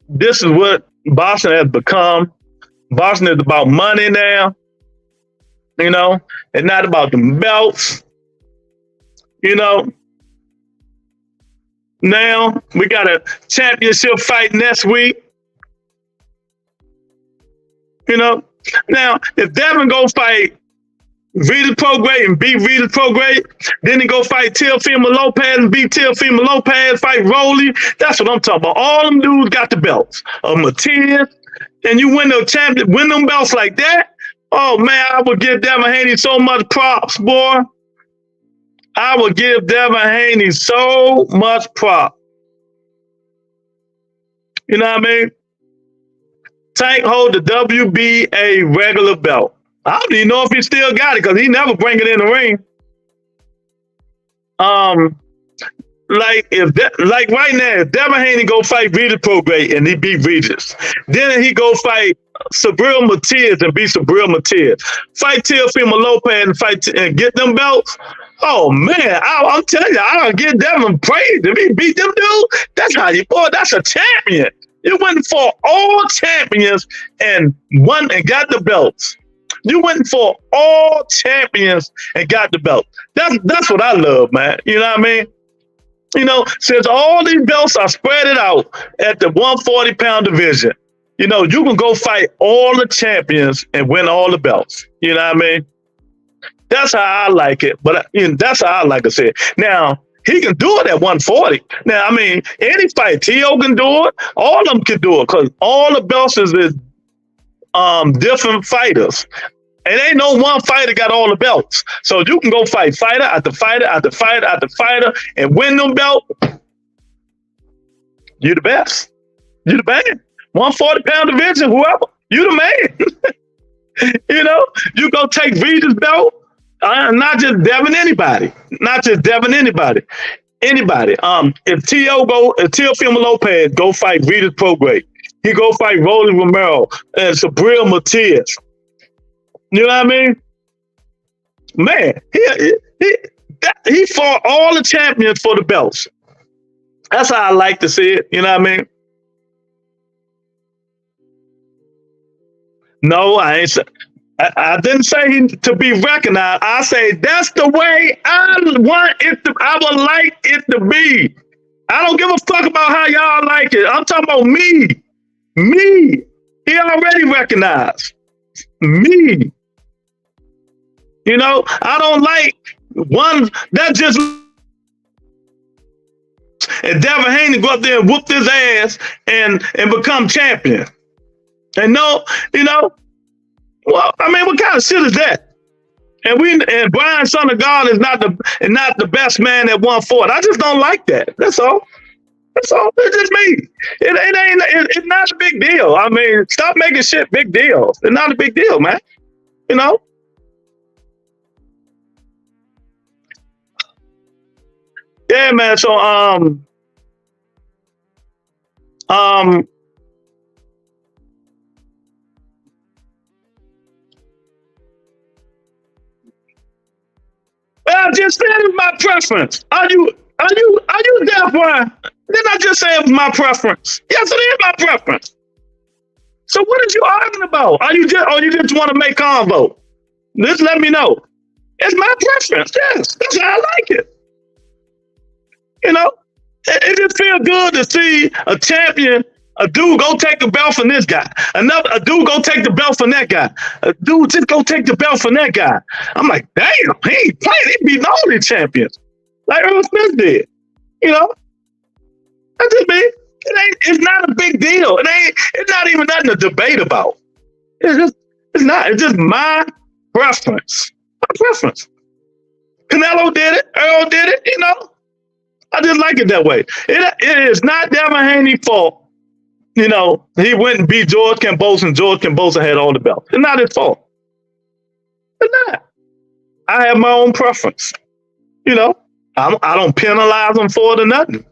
this is what boxing has become. Boxing is about money now. You know, it's not about the belts. You know. Now we got a championship fight next week. You know, now if Devin go fight Vidas Prograis and beat Vidas Prograis, then he go fight Teofimo Lopez and beat Teofimo Lopez, fight Rolly. That's what I'm talking about. All them dudes got the belts. Matias, and you win them belts like that. Oh man, I would give Devin Haney so much props, boy. I would give Devin Haney so much prop. You know what I mean? Tank hold the WBA regular belt. I don't even know if he still got it because he never bring it in the ring. Like right now, if Devin Haney go fight Vidas Prograis and he beat Vidas, then he go fight Subriel Matias and beat Subriel Matias. Fight Teofimo Lopez and get them belts. Oh man, I'm telling you, I don't get Devin praise. If he beat them dudes, that's how you boy. That's a champion. You went for all champions and won and got the belts. You went for all champions and got the belt. That's what I love, man. You know what I mean? You know, since all these belts are spread out at the 140-pound division, you know, you can go fight all the champions and win all the belts. You know what I mean? That's how I like it. But you know, that's how I like to say it. Now, he can do it at 140. Now, I mean, any fight, T.O. can do it. All of them can do it because all the belts is different fighters. And ain't no one fighter got all the belts. So you can go fight fighter after fighter after fighter after fighter and win them belts. You the best. You the man. 140-pound division, whoever. You the man. You know, you go take Vidas' belt. Not just Devin anybody. Not just Devin anybody. Anybody. If Teofimo Lopez go fight Vidas Prograis, he go fight Rolly Romero and Subriel Matias. You know what I mean? Man, he fought all the champions for the belts. That's how I like to see it. You know what I mean? No, I didn't say to be recognized. I say that's the way I want it to. I would like it to be. I don't give a fuck about how y'all like it. I'm talking about me. Me. He already recognized me. You know, I don't like one that just and Devin Haney go up there and whoop his ass and become champion. And no, you know, well, I mean, what kind of shit is that? And Brian Son of God is not the best man at 140. I just don't like that. That's all. That's all. It's just me. It's not a big deal. I mean, stop making shit big deals. It's not a big deal, man. You know? Yeah, man. So well, I just said it was my preference. Are you deaf, Brian? Didn't I just say it was my preference? Yes, it is my preference. So what are you arguing about? Or you just want to make convo? Just let me know. It's my preference. Yes, that's how I like it. You know, it just feels good to see a champion A dude go take the belt from this guy. A dude go take the belt from that guy. A dude just go take the belt from that guy. I'm like, damn, he ain't playing. He beating all these champions. Like Earl Smith did. You know? That's just me. It's not a big deal. It's not even nothing to debate about. It's just my preference. My preference. Canelo did it. Earl did it, you know? I just like it that way. It is not Devin Haney's fault. You know, he went and beat George Kambosos, and George Kambosos had all the belts. It's not his fault. It's not. I have my own preference. You know, I don't penalize him for it or nothing.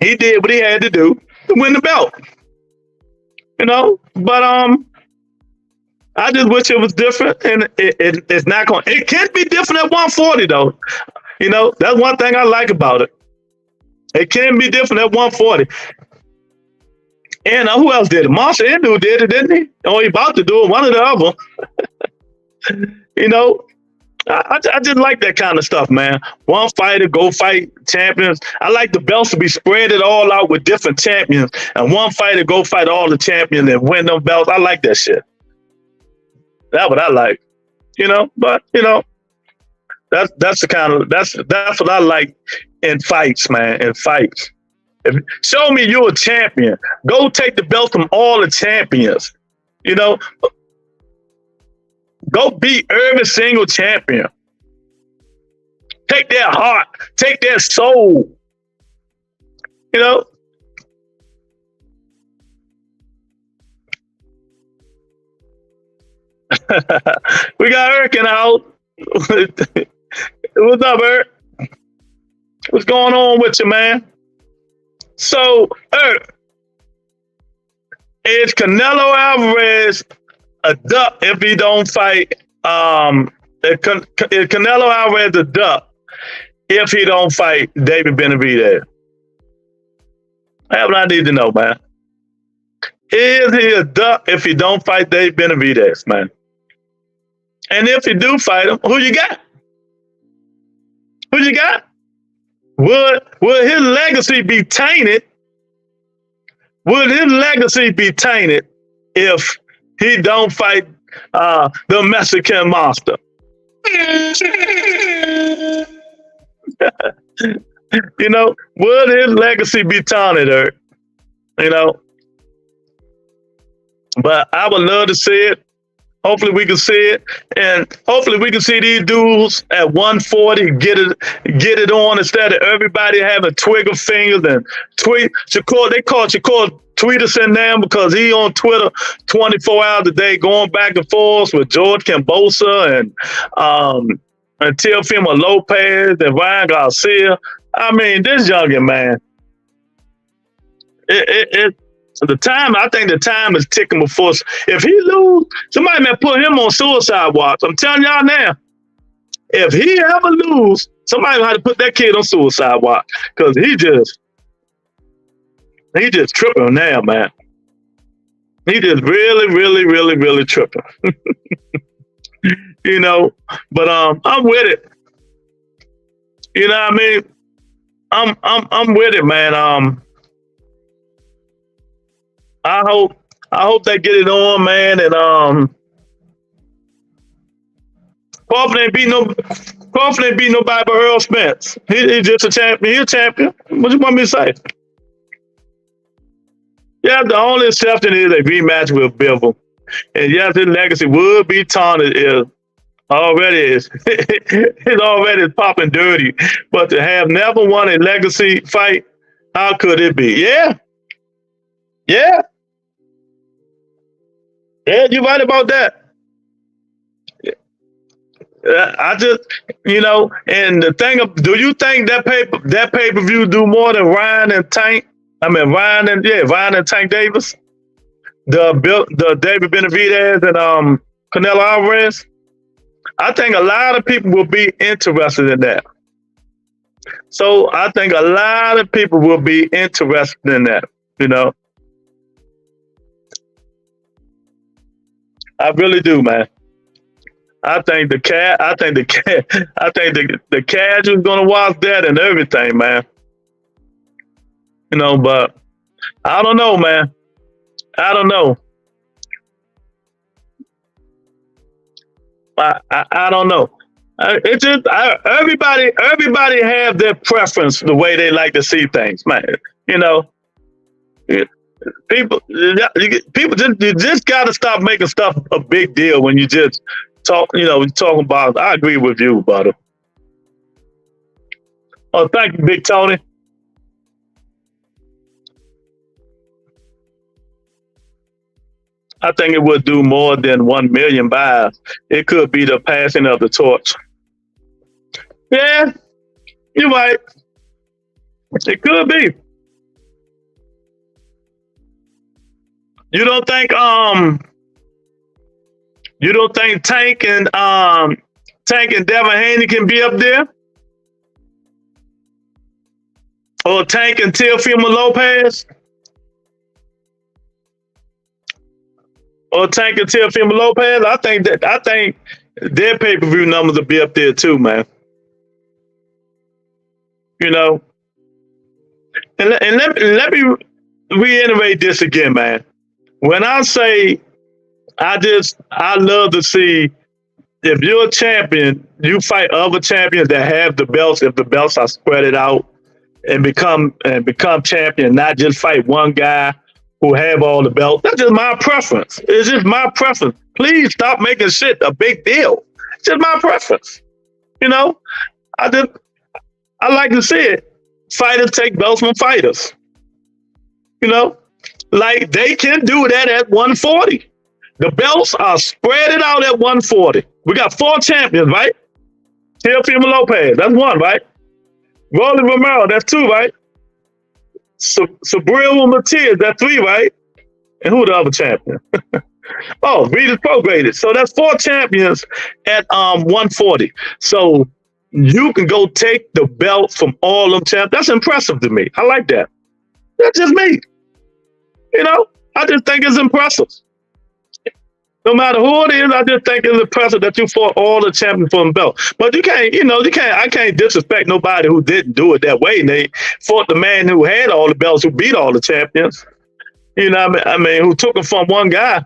He did what he had to do to win the belt. You know, but I just wish it was different, and it's not going. It can be different at 140 though. You know, that's one thing I like about it. It can be different at 140. And who else did it? Marshall Indu did it, didn't he? Or he about to do it, one or the other. You know, I just like that kind of stuff, man. One fighter, go fight champions. I like the belts to be spread it all out with different champions. And one fighter, go fight all the champions and win them belts. I like that shit. That's what I like. You know, but, you know, that's what I like in fights, man. In fights, show me you're a champion. Go take the belt from all the champions. You know, go beat every single champion. Take their heart, take their soul. You know. We got Eric in the house. What's up, Eric? What's going on with you, man? So, Eric, is Canelo Alvarez a duck if he don't fight? Is Canelo Alvarez a duck if he don't fight David Benavidez? That's what I need to know, man. Is he a duck if he don't fight David Benavidez, man? And if you do fight him, who you got? Who you got? Would his legacy be tainted? Would his legacy be tainted if he don't fight the Mexican monster? You know, would his legacy be tainted, Eric? You know, but I would love to see it. Hopefully we can see it, and hopefully we can see these dudes at 140 get it on instead of everybody having twigger fingers and tweet. They call Shakur Tweeterson now because he on Twitter 24 hours a day going back and forth with George Kambosos and Teofimo Lopez and Ryan Garcia. I mean, this youngin' man, I think the time is ticking before. If he lose, somebody may put him on suicide watch. I'm telling y'all now, if he ever lose, somebody will have to put that kid on suicide watch because he just tripping now, man. He just really tripping. You know, but I'm with it. You know what I mean? I'm with it, man. I hope they get it on, man. And Crawford ain't beat nobody but Earl Spence. He's just a champion. He's a champion. What you want me to say? Yeah, the only exception is a rematch with Bivol. And yes, his legacy would be taunted. It's already popping dirty. But to have never won a legacy fight, how could it be? Yeah, you're right about that. I just, you know, and the thing of, do you think that pay-per-view do more than Ryan and Tank Davis? The David Benavidez and Canelo Alvarez? I think a lot of people will be interested in that. So I think a lot of people will be interested in that, you know. I really do, man. I think the casual's gonna watch that and everything, man. You know, but I don't know, man. I don't know. I don't know. It's just everybody have their preference, the way they like to see things, man. You know, people you just got to stop making stuff a big deal when you just talk. You know, talking about. I agree with you, brother. Oh, thank you, Big Tony. I think it would do more than 1 million buys. It could be the passing of the torch. Yeah, you're right. It could be. You don't think Tank and Devin Haney can be up there? Or Tank and Teofimo Lopez? Or Tank and Teofimo Lopez? I think their pay-per-view numbers will be up there too, man. You know. And let me reiterate this again, man. When I say I love to see, if you're a champion, you fight other champions that have the belts, if the belts are spread it out and become champion, not just fight one guy who have all the belts. That's just my preference. It's just my preference. Please stop making shit a big deal. It's just my preference. You know? I like to see it. Fighters take belts from fighters. You know? Like, they can do that at 140. The belts are spread out at 140. We got 4 champions, right? Teofimo Lopez, that's 1, right? Rolly Romero, that's 2, right? Sabril Matias, that's 3, right? And who the other champion? Oh, Regis Prograde. So that's 4 champions at 140. So you can go take the belt from all them champions. That's impressive to me. I like that. That's just me. You know, I just think it's impressive. No matter who it is, I just think it's impressive that you fought all the champions for the belt. But I can't disrespect nobody who didn't do it that way. And they fought the man who had all the belts, who beat all the champions. You know what I mean? Who took them from one guy.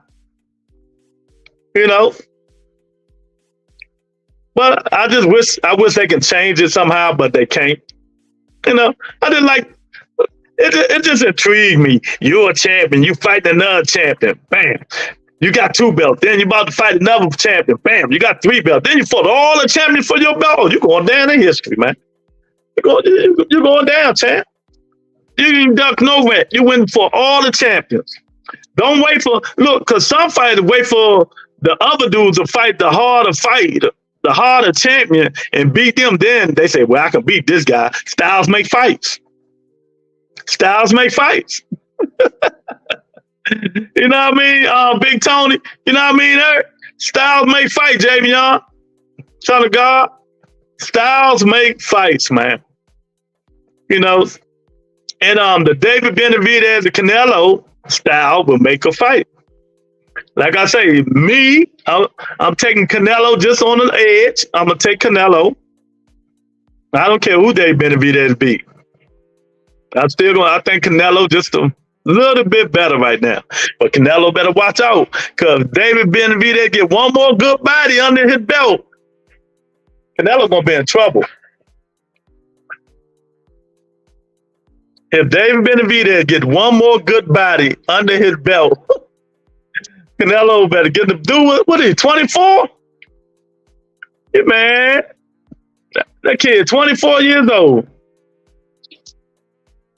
You know? But I wish they can change it somehow, but they can't. You know, I just like, it just intrigued me. You're a champion, you fight another champion. Bam. You got 2 belts. Then you're about to fight another champion. Bam, you got 3 belts. Then you fought all the champions for your belt. Oh, you're going down in history, man. You're going down, champ. You didn't duck no rent. You went for all the champions. Don't wait for, look, because some fighters wait for the other dudes to fight the harder fighter, the harder champion, and beat them. Then they say, well, I can beat this guy. Styles make fights. Styles make fights. You know what I mean? Big Tony, you know what I mean? Styles make fights, Javion. Son of God. Styles make fights, man. You know, and the David Benavidez and Canelo style will make a fight. Like I say, I'm taking Canelo just on the edge. I'm going to take Canelo. I don't care who David Benavidez beat. I think Canelo just a little bit better right now. But Canelo better watch out, because David Benavidez get one more good body under his belt, Canelo going to be in trouble. If David Benavidez get one more good body under his belt, Canelo better get him do it. What is he, 24? Yeah, man. That kid, 24 years old.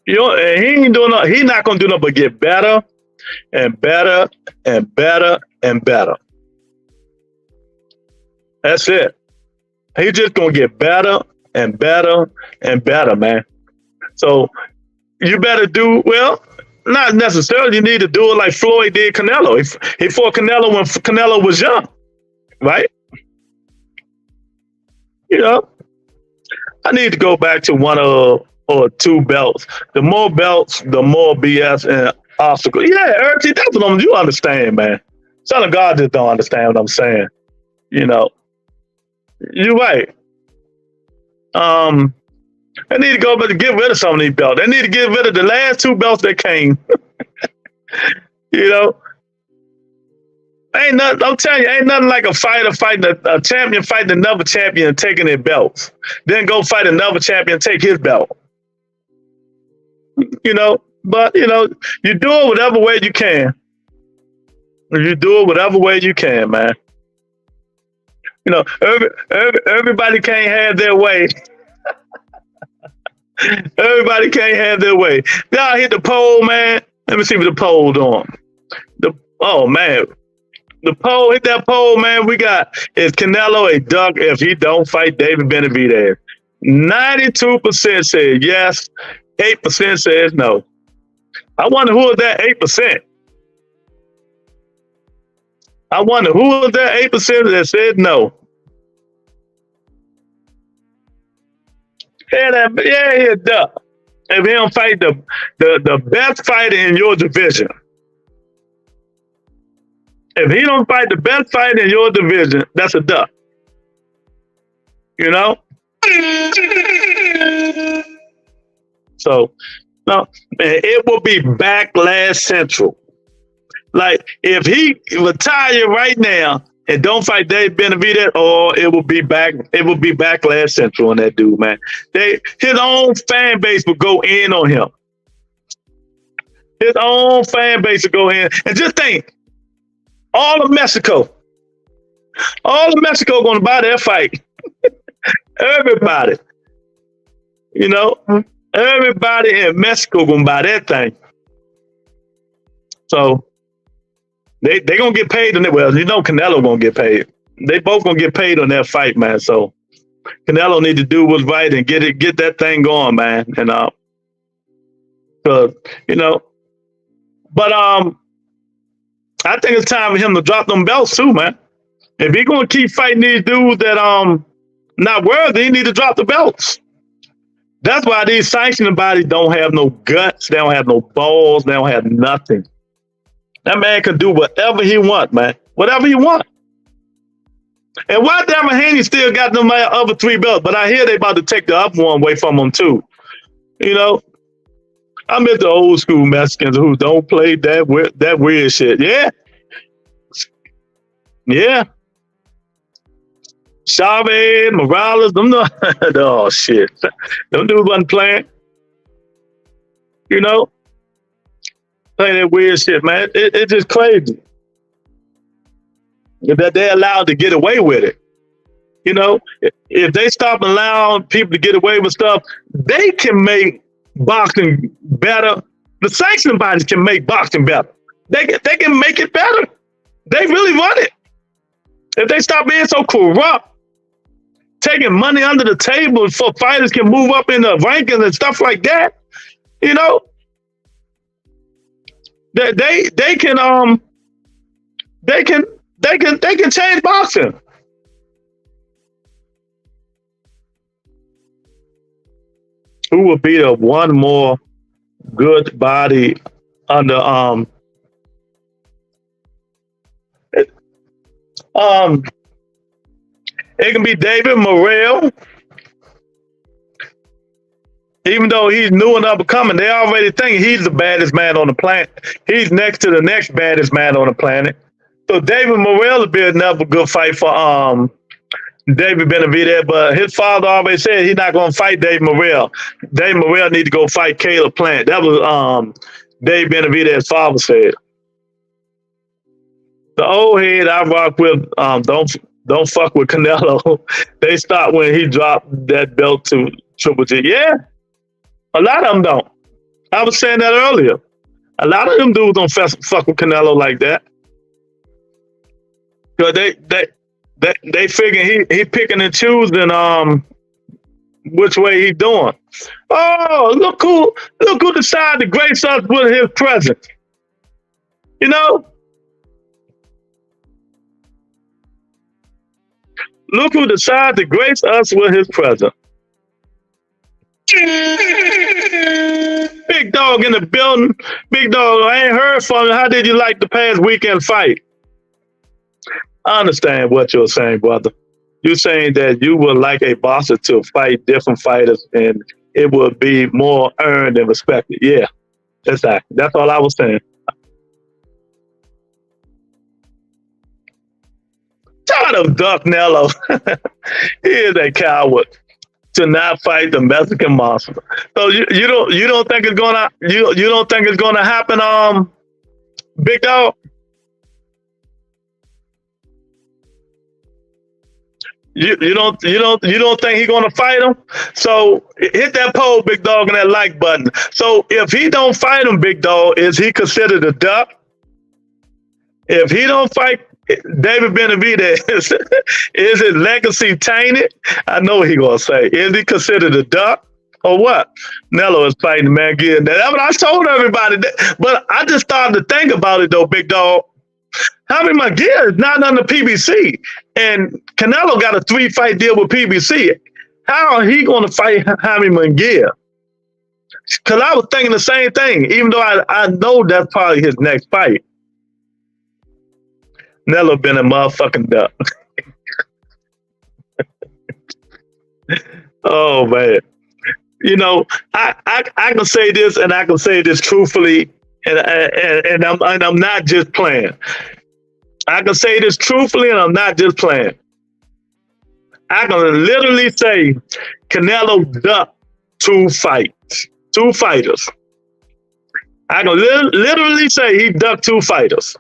You know, and he ain't doing nothing. He's not gonna do nothing but get better and better and better and better. That's it. He's just gonna get better and better and better, man. So you better do well. Not necessarily you need to do it like Floyd did Canelo. He fought Canelo when Canelo was young, right? You know, I need to go back to one or 2 belts. The more belts, the more BS and obstacles. Yeah, Eric, that's what you understand, man. Son of God just don't understand what I'm saying. You know, you're right. They need to go but to get rid of some of these belts. They need to get rid of the last 2 belts that came. You know, ain't nothing. I'm telling you, ain't nothing like a fighter fighting a champion fighting another champion and taking their belts. Then go fight another champion and take his belt. You know, but you know, you do it whatever way you can. You do it whatever way you can, man. You know, everybody can't have their way. Everybody can't have their way. Y'all hit the poll, man. Let me see what the poll doing. Oh man, the poll, hit that poll, man. We got, is Canelo a duck if he don't fight David Benavidez? 92% said yes. 8% says no. I wonder who is that 8%. I wonder who is that 8% that said no. Yeah, he a duck. If he don't fight the best fighter in your division. If he don't fight the best fighter in your division, that's a duck. You know? So, no, it will be backlash central. Like, if he retire right now and don't fight Dave Benavidez, or it will be backlash central on that dude, man. His own fan base will go in on him. His own fan base will go in. And just think, all of Mexico going to buy that fight. Everybody. You know, everybody in Mexico going to buy that thing. So, they going to get paid on it. Well, you know Canelo going to get paid. They both going to get paid on that fight, man. So, Canelo need to do what's right and get that thing going, man. And, you know, but, I think it's time for him to drop them belts too, man. If he going to keep fighting these dudes that, not worthy, he need to drop the belts. That's why these sanctioning bodies don't have no guts. They don't have no balls. They don't have nothing. That man can do whatever he want, man. Whatever he want. And why Devin Haney still got them other 3 belts? But I hear they about to take the other one away from him too. You know, I miss the old school Mexicans who don't play that weird shit. Yeah. Yeah. Chavez, Morales, them oh shit. Them dudes wasn't playing. You know? Play that weird shit, man. It's just crazy. That they're allowed to get away with it. You know? If they stop allowing people to get away with stuff, they can make boxing better. The sanctioning bodies can make boxing better. They can make it better. They really want it. If they stop being so corrupt, taking money under the table so fighters can move up in the rankings and stuff like that, you know, they can change boxing. Who will be the one more good body under it can be David Morrell. Even though he's new and up and coming, they already think he's the baddest man on the planet. He's next to the next baddest man on the planet. So David Morrell would be another good fight for David Benavidez, but his father always said he's not going to fight David Morrell. David Morrell need to go fight Caleb Plant. That was David Benavidez's father said. The old head I rock with, don't fuck with Canelo. They stopped when he dropped that belt to Triple G. Yeah, a lot of them don't. I was saying that earlier. A lot of them dudes don't fuck with Canelo like that. Cause they figure he picking and choosing which way he doing. Oh, look who decided to grace us with his presence. You know? Look who decided to grace us with his presence. Big Dog in the building. Big Dog, I ain't heard from you. How did you like the past weekend fight? I understand what you're saying, brother. You're saying that you would like a boxer to fight different fighters and it would be more earned and respected. Yeah, exactly. That's all I was saying. Try to duck Nello. He is a coward to not fight the Mexican monster. So you don't think it's gonna you don't think it's gonna happen, Big Dog? You don't think he's gonna fight him? So hit that poll, Big Dog, and that like button. So if he don't fight him, Big Dog, is he considered a duck? If he don't fight David Benavidez, is his legacy tainted? I know he gonna say, is he considered a duck or what? Nello is fighting the man again. That's what I told everybody. But I just started to think about it though, Big Dog. Jaime Munguia is not under PBC, and Canelo got a 3-fight deal with PBC. How are he going to fight Jaime Munguia? Because I was thinking the same thing, even though I know that's probably his next fight. Nello been a motherfucking duck. Oh man, you know I can say this, and I can say this truthfully, and I'm not just playing. I can say this truthfully, and I'm not just playing. I can literally say Canelo ducked 2 fighters. I can literally say he ducked 2 fighters.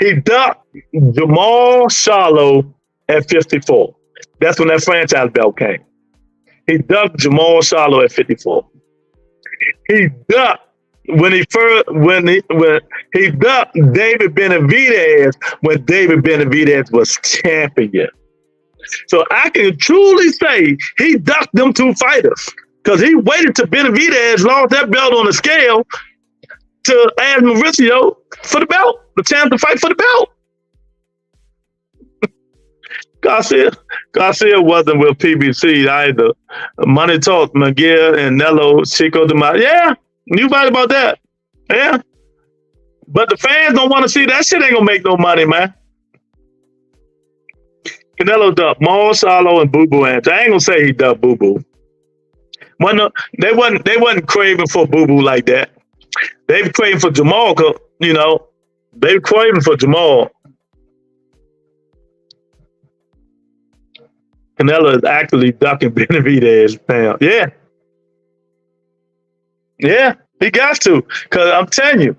He ducked Jamal Charlo at 54. That's when that franchise belt came. He ducked Jamal Charlo at 54. He ducked when he ducked David Benavidez when David Benavidez was champion. So I can truly say he ducked them 2 fighters because he waited till Benavidez lost that belt on the scale to ask Mauricio for the belt, the chance to fight for the belt. Garcia wasn't with PBC either. Money Talk, Munguia and Nello, Chico DeMar. Yeah, you right about that. Yeah. But the fans don't want to see that shit. Ain't gonna make no money, man. Canelo ducked Maul, Charlo, and Boo Boo Andrew. I ain't gonna say he ducked Boo Boo. They wasn't craving for Boo Boo like that. They were craving for Jamal, you know. They were craving for Jamal. Canelo is actually ducking Benavidez now. Yeah. Yeah, he got to. Because I'm telling you,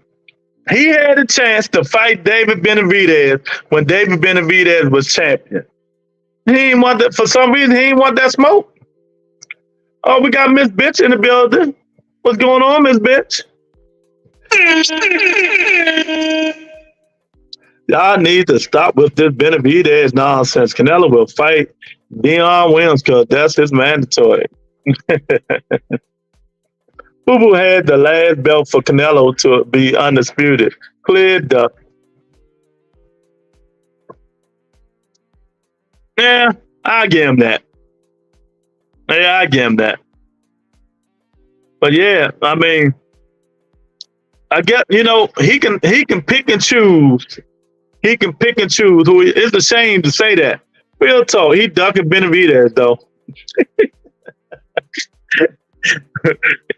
he had a chance to fight David Benavidez when David Benavidez was champion. He ain't want that, for some reason, he ain't want that smoke. Oh, we got Miss Bitch in the building. What's going on, Miss Bitch? Y'all need to stop with this Benavidez nonsense. Canelo will fight Dion Williams because that's his mandatory. Boo Boo had the last belt for Canelo to be undisputed. Cleared up. Yeah, I give him that. Yeah, I give him that. But yeah, I mean, I get, you know, he can pick and choose. He can pick and choose who. It's a shame to say that. Real talk, he ducking Benavidez though.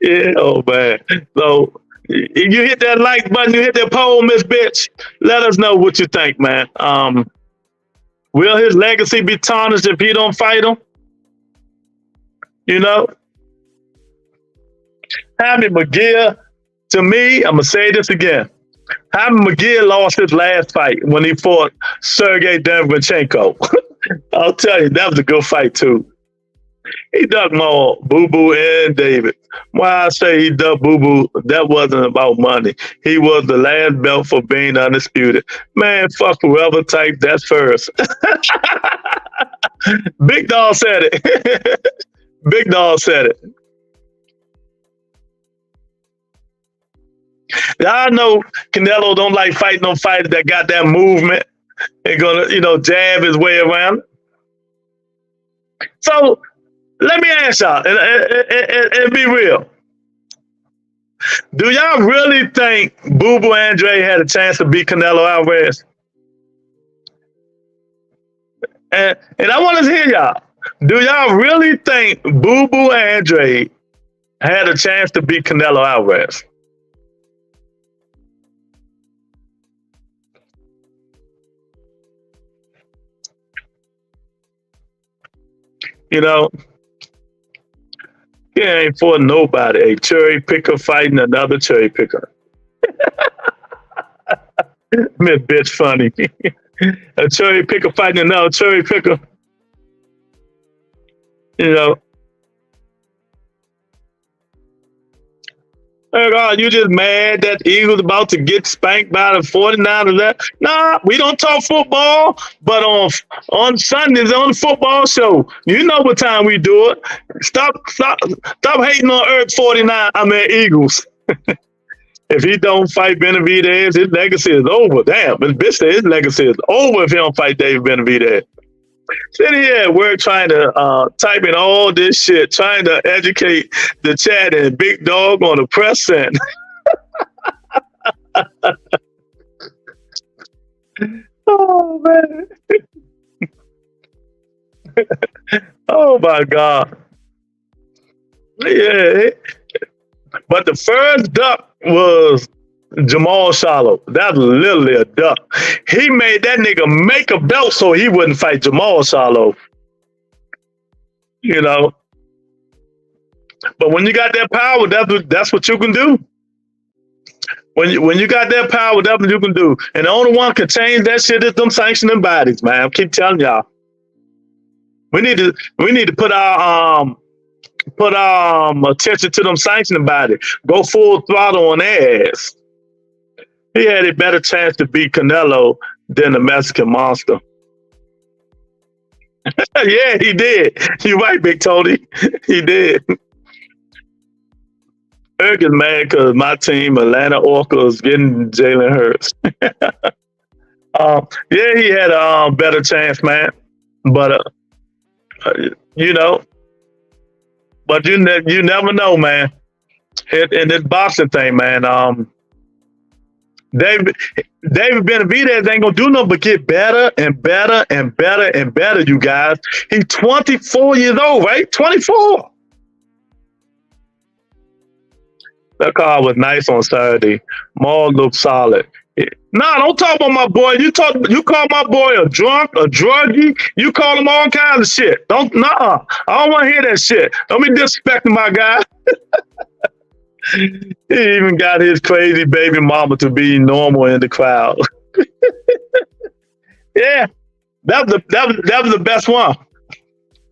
Yeah, oh man. So if you hit that like button, you hit that poll, Miss Bitch. Let us know what you think, man. Will his legacy be tarnished if he don't fight him? You know, Jaime Munguia. To me, I'm gonna say this again. Jaime Munguia lost his last fight when he fought Sergey Derevyanchenko. I'll tell you, that was a good fight too. He ducked more Boo Boo and David. Why I say he ducked Boo Boo, that wasn't about money. He was the last belt for being undisputed. Man, fuck whoever typed that first. Big Dog said it. Big Dog said it. I know Canelo don't like fighting no fighters that got that movement and gonna, you know, jab his way around. So let me ask y'all and be real. Do y'all really think Boo Boo Andre had a chance to beat Canelo Alvarez? And I want to hear y'all. Do y'all really think Boo Boo Andre had a chance to beat Canelo Alvarez? You know, he ain't for nobody. A cherry picker fighting another cherry picker. Miss bitch funny. A cherry picker fighting another cherry picker. You know. Oh God, you just mad that Eagles about to get spanked by the 49ers? That nah, we don't talk football, but on Sundays on the football show, you know what time we do it. Stop hating on Earth 49. I mean Eagles. If he don't fight Benavidez, his legacy is over. Damn, this bitch said his legacy is over if he don't fight David Benavidez. Sitting here at work trying to type in all this shit, trying to educate the chat and big dog on the press center. Oh man. Oh my God. Yeah. But the first duck was Jamal Charlo. That's literally a duck. He made that nigga make a belt so he wouldn't fight Jamal Charlo. You know. But when you got that power, that's what you can do. When you got that power, that's what you can do. And the only one can change that shit is them sanctioning bodies, man. I keep telling y'all. We need to put our attention to them sanctioning bodies. Go full throttle on their ass. He had a better chance to beat Canelo than the Mexican Monster. Yeah, he did. You're right, Big Tony. He did. Eric is mad because my team, Atlanta Orcas, getting Jalen Hurts. Yeah, he had a better chance, man. But, you know, but you never know, man. In this boxing thing, man, David Benavidez ain't gonna do nothing but get better and better and better and better, you guys. He's 24 years old, right? 24. That car was nice on Saturday. Maul looked solid. Nah, don't talk about my boy. You call my boy a drunk, a druggie. You call him all kinds of shit. I don't want to hear that shit. Don't be disrespecting my guy. He even got his crazy baby mama to be normal in the crowd. Yeah, that was the best one.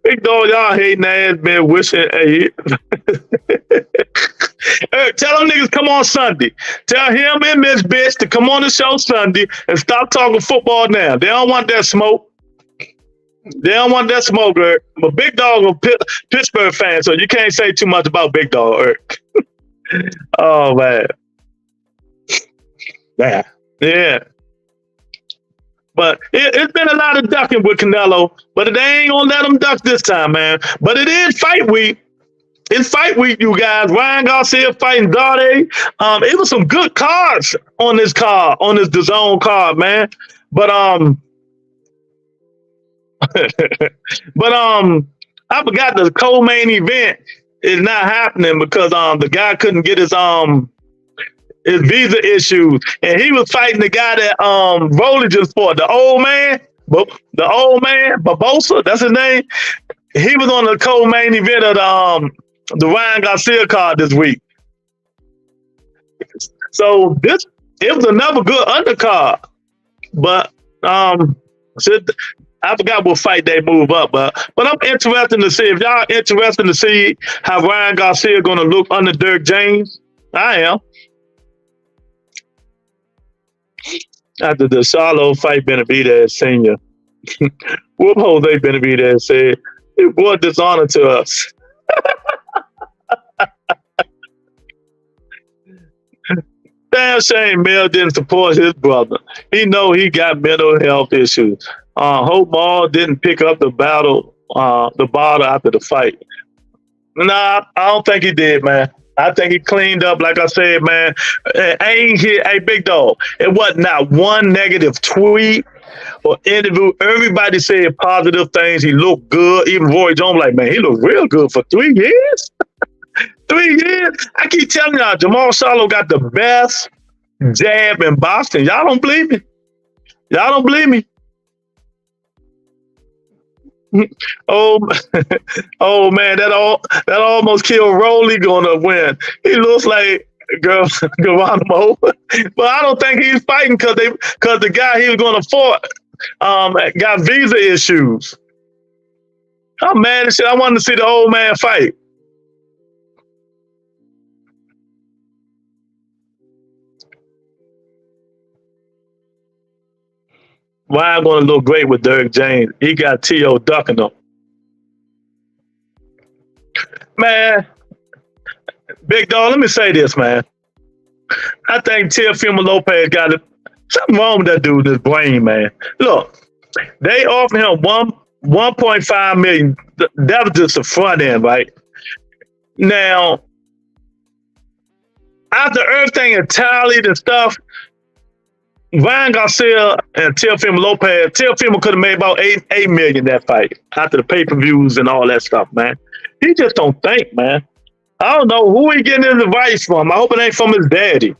Big dog, y'all hating ass man wishing. Hey. Tell them niggas come on Sunday. Tell him and Miss Bitch to come on the show Sunday and stop talking football now. They don't want that smoke. They don't want that smoke, Eric. But Big Dog a Pittsburgh fan, so you can't say too much about Big Dog, Eric. Oh man. Yeah. But it's been a lot of ducking with Canelo, but they ain't gonna let him duck this time, man. But it is fight week. It's fight week, you guys. Ryan Garcia fighting Dade. It was some good cards on this DAZN card, man. But I forgot the co-main event is not happening because the guy couldn't get his visa issues, and he was fighting the guy that Rolly just fought, the old man, Barbosa, that's his name. He was on the co-main event of the Ryan Garcia card this week. So it was another good undercard, but I forgot what fight they move up, but I'm interested to see if y'all interested to see how Ryan Garcia gonna look under Dirk James. I am. After the Charlo fight Benavidez Sr. Whoop Jose Benavidez said, it brought dishonor to us. Damn shame Mel didn't support his brother. He know he got mental health issues. Hope Maul didn't pick up the bottle after the fight. Nah, I don't think he did, man. I think he cleaned up, like I said, man. Hey, Big Dog, it wasn't not one negative tweet. or interview. Everybody said positive things. He looked good. Even Roy Jones, like, man, he looked real good for 3 years. 3 years. I keep telling y'all, Jamal Charlo got the best jab in boxing. Y'all don't believe me. Y'all don't believe me. Oh, oh man, that almost killed Rolly gonna win. He looks like Geronimo, but I don't think he's fighting because the guy he was gonna fight got visa issues. I'm mad as shit. I wanted to see the old man fight. Ryan gonna look great with Derek James. He got T.O. ducking him. Man, big dog, let me say this, man. I think Teofimo Lopez got something wrong with that dude, his brain, man. Look, they offered him 1.5 million. That was just the front end, right? Now, after everything is tallied and stuff, Ryan Garcia and Teofimo Lopez, Teofimo could have made about 8 million that fight after the pay-per-views and all that stuff, man. He just don't think, man. I don't know who he getting his advice from. I hope it ain't from his daddy.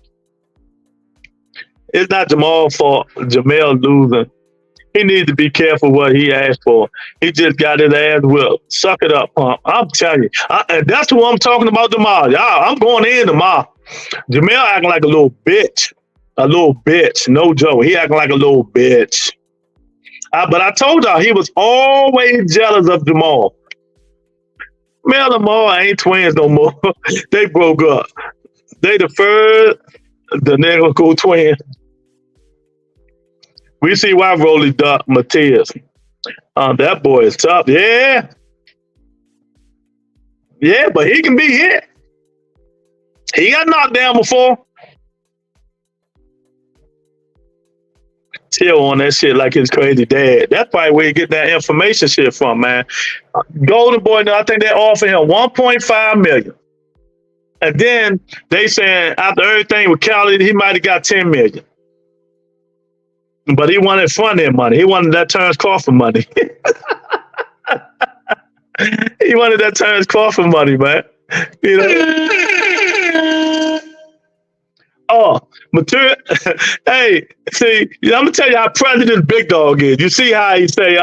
It's not Jamal's fault. Jamel losing. He needs to be careful what he asked for. He just got his ass whipped. Suck it up, pump. I'm telling you. And that's who I'm talking about tomorrow. Y'all, I'm going in tomorrow. Jamel acting like a little bitch. A little bitch. No joke. He acting like a little bitch. But I told y'all, he was always jealous of Jamal. Mel and Jamal ain't twins no more. They broke up. They the first, the nigga twin. We see why Rolly ducked Matias. That boy is tough. Yeah. Yeah, but he can be hit. He got knocked down before. Still on that shit like his crazy dad. That's probably where you get that information shit from, man. Golden Boy, I think they offered him 1.5 million. And then they saying after everything with Cali, he might have got 10 million. But he wanted front end money. He wanted that Terrence Crawford money. He wanted that Terrence Crawford money, man. You know? Oh, material. Hey, see, I'm gonna tell you how President Big Dog is. You see how he say,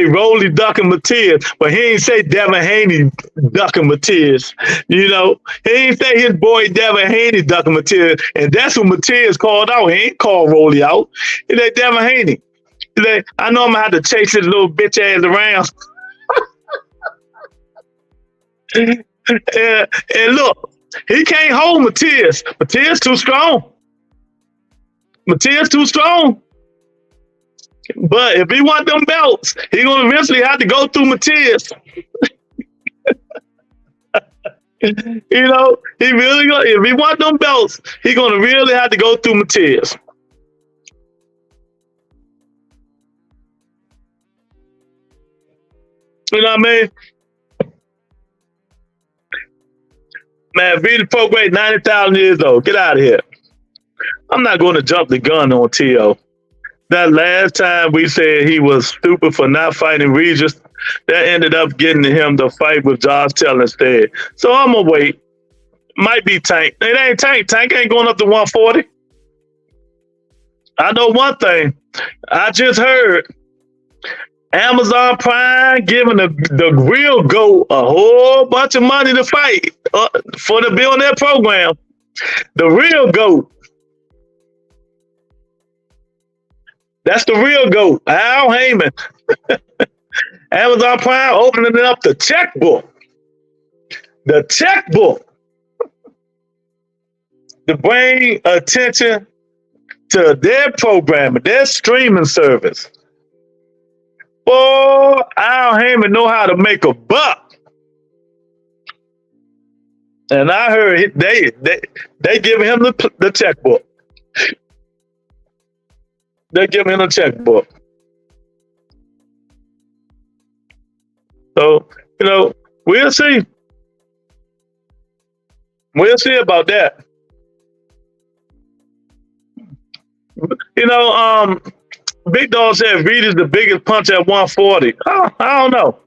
Rolly ducking Matias, but he ain't say Devin Haney ducking Matias. You know, he ain't say his boy Devin Haney ducking Matias, and that's who Matias called out. He ain't called Rolly out. He said Devin Haney. He said, I know I'm gonna have to chase his little bitch ass around. And look, he can't hold Matias. Matias too strong. Matias too strong. But if he want them belts, he gonna eventually have to go through Matias. You know, he really gonna, if he want them belts, he gonna really have to go through Matias. You know what I mean? Man, Vita Prograde, 90,000 years old. Get out of here. I'm not going to jump the gun on T.O. That last time we said he was stupid for not fighting Regis, that ended up getting him to fight with Josh Taylor instead. So I'm going to wait. Might be Tank. It ain't Tank. Tank ain't going up to 140. I know one thing. I just heard Amazon Prime giving the real GOAT a whole bunch of money to fight for the build their program. The real GOAT. That's the real GOAT, Al Heyman. Amazon Prime opening up the checkbook. The checkbook. To bring attention to their programming, their streaming service. Boy, Al Heyman know how to make a buck. And I heard they giving him the checkbook. They're giving him a checkbook. So, you know, we'll see. We'll see about that. You know, Big Dog said Reed is the biggest punch at 140. I don't know.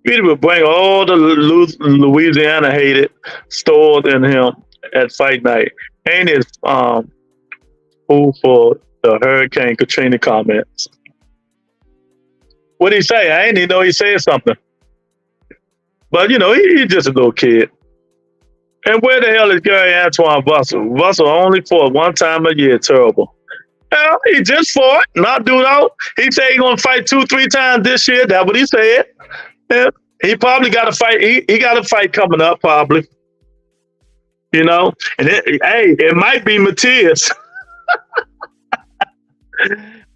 Reed would bring all the Louisiana hated stored in him at fight night. Ain't his food for the Hurricane Katrina comments. What'd he say? I ain't even know he said something. But you know, he's just a little kid. And where the hell is Gary Antoine Russell? Russell only fought one time a year. Terrible. Well, he just fought, not do out. He said he's gonna fight 2-3 times this year. That's what he said. Yeah. He probably got a fight. He got a fight coming up, probably. You know, and it might be Matias.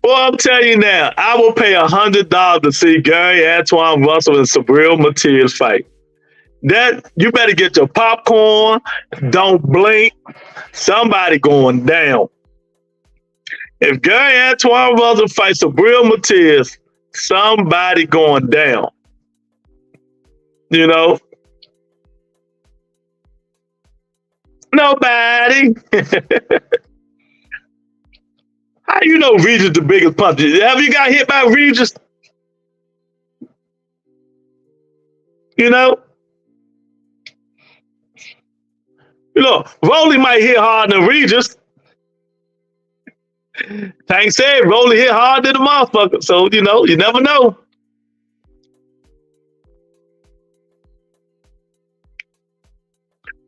Well, I'm telling you now, I will pay $100 to see Gary Antoine Russell and Sabril Matias fight. That you better get your popcorn. Don't blink. Somebody going down. If Gary Antoine Russell fights Sabril Matias, somebody going down. You know? Nobody. How you know Regis the biggest puncher? Have you got hit by Regis? You know? You know, Rolly might hit harder than Regis. Tank said Rolly hit harder than the motherfucker. So, you know, you never know.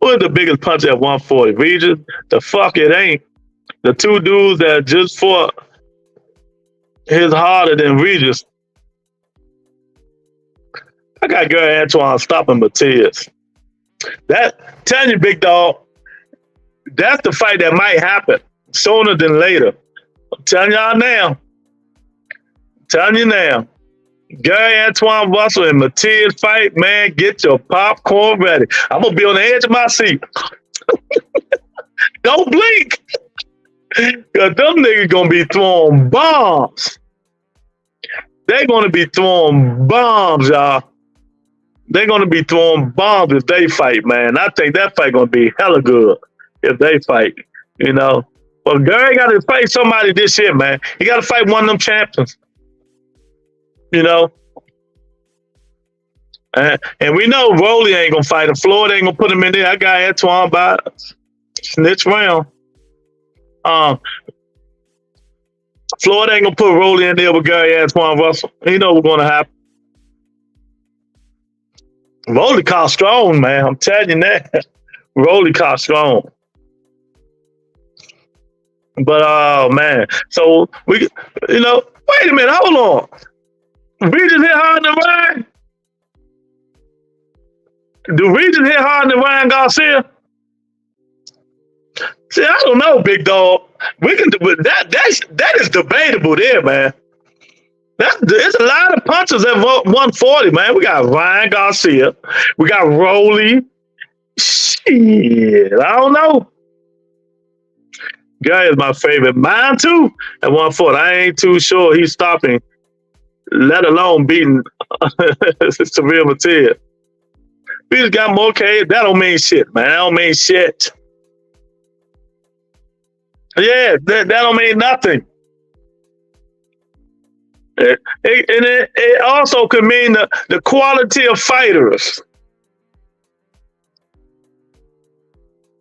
Who is the biggest puncher at 140? Regis? The fuck it ain't. The two dudes that just fought his harder than Regis. I got Gary Antoine stopping Matias. That, telling you, Big Dog, that's the fight that might happen sooner than later. I'm telling y'all now. I'm telling you now. Gary Antoine Russell and Matias fight, man, get your popcorn ready. I'm going to be on the edge of my seat. Don't blink. Because them niggas going to be throwing bombs. They're going to be throwing bombs, y'all. They're going to be throwing bombs if they fight, man. I think that fight going to be hella good if they fight, you know. But Gary got to fight somebody this year, man. He got to fight one of them champions, you know. And we know Rolly ain't going to fight him. Floyd ain't going to put him in there. I got Antoine by snitch round. Floyd ain't going to put Rolly in there with Gary Antoine Russell. You know what's going to happen. Rolly caught strong, man. I'm telling you that. Rolly caught strong. But, oh, man. So, we, you know, wait a minute. Hold on. Regis hit hard than Ryan? Do Regis hit harder than Ryan Garcia? See, I don't know, Big Dog. We can do that is debatable there, man. There's a lot of punches at 140, man. We got Ryan Garcia. We got Rolly. Shit, I don't know. Guy is my favorite. Mine too at 140. I ain't too sure he's stopping, let alone beating Sabril Matias. We just got more K. That don't mean shit, man. That don't mean shit. Yeah, that don't mean nothing. It also could mean the quality of fighters.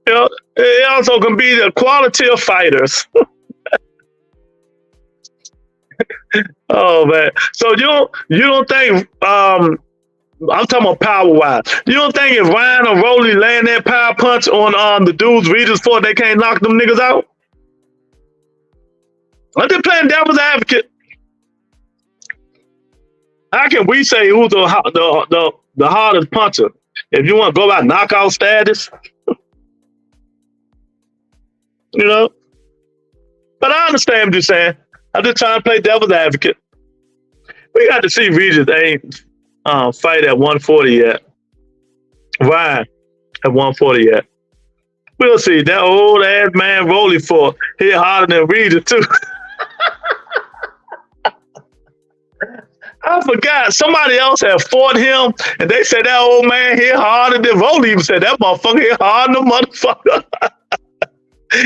You know, it also can be the quality of fighters. Oh man! So you don't think I'm talking about power wise? You don't think if Ryan or Rolly laying that power punch on the dudes Regis fought, they can't knock them niggas out? I'm just playing devil's advocate. How can we say who's the hardest puncher? If you want to go by knockout status, you know. But I understand what you're saying. I'm just trying to play devil's advocate. We got to see Regis ain't fight at 140 yet. Ryan at 140 yet. We'll see. That old ass man Rolly fought hit harder than Regis too. I forgot somebody else had fought him, and they said that old man hit harder than Rolly. Even said that motherfucker hit harder than the motherfucker.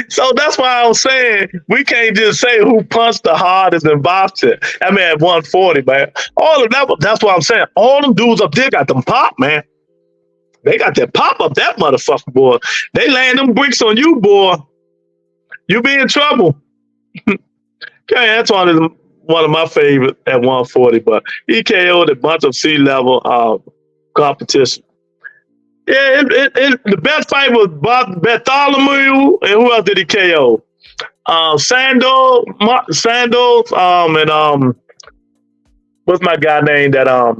So that's why I was saying we can't just say who punched the hardest in boxing. I mean, at 140, man. All of that. That's what I'm saying. All them dudes up there got them pop, man. They got that pop up, that motherfucker, boy. They laying them bricks on you, boy. You be in trouble. Okay, Antoine is one of my favorites at 140, but he KO'd a bunch of C-level competition. Yeah, the best fight was Bartholomew, and who else did he KO? Sando, and what's my guy name that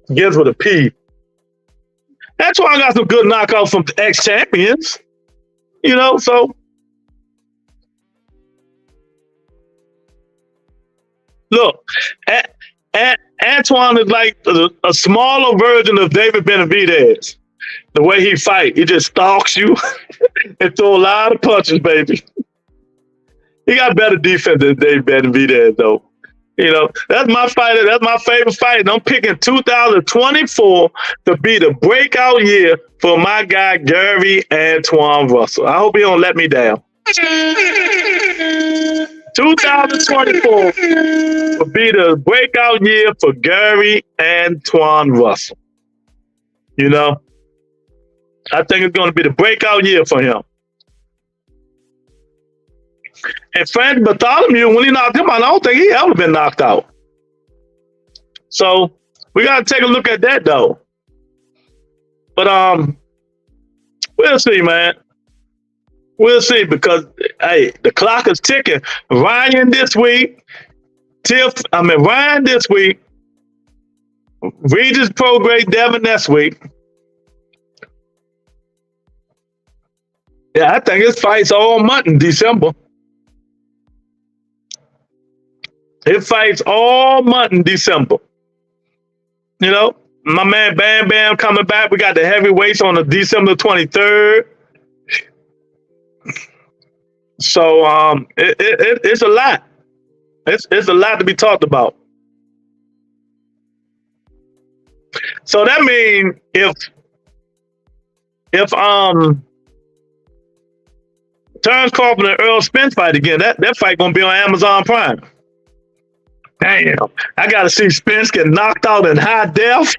begins with a P? That's why I got some good knockouts from ex-champions. You know, so look, Antoine is like a smaller version of David Benavidez. The way he fight, he just stalks you and throw a lot of punches, baby. He got better defense than David Benavidez, though. You know, that's my fighter. That's my favorite fight. And I'm picking 2024 to be the breakout year for my guy, Gary Antoine Russell. I hope he don't let me down. 2024 will be the breakout year for Gary Antoine Russell. You know, I think it's going to be the breakout year for him. And Frank Bartholomew, when he knocked him out, I don't think he ever been knocked out. So we got to take a look at that, though. But we'll see, man. We'll see, because hey, the clock is ticking. Ryan this week, Ryan this week, Regis Prograis Devin next week. Yeah, I think his fight's all month in December. It fights all month in December. You know, my man Bam Bam coming back. We got the heavyweights on the December 23rd. So it's a lot. It's a lot to be talked about. So that means if Terrence Crawford and Earl Spence fight again, that fight gonna be on Amazon Prime. Damn, I gotta see Spence get knocked out in high def.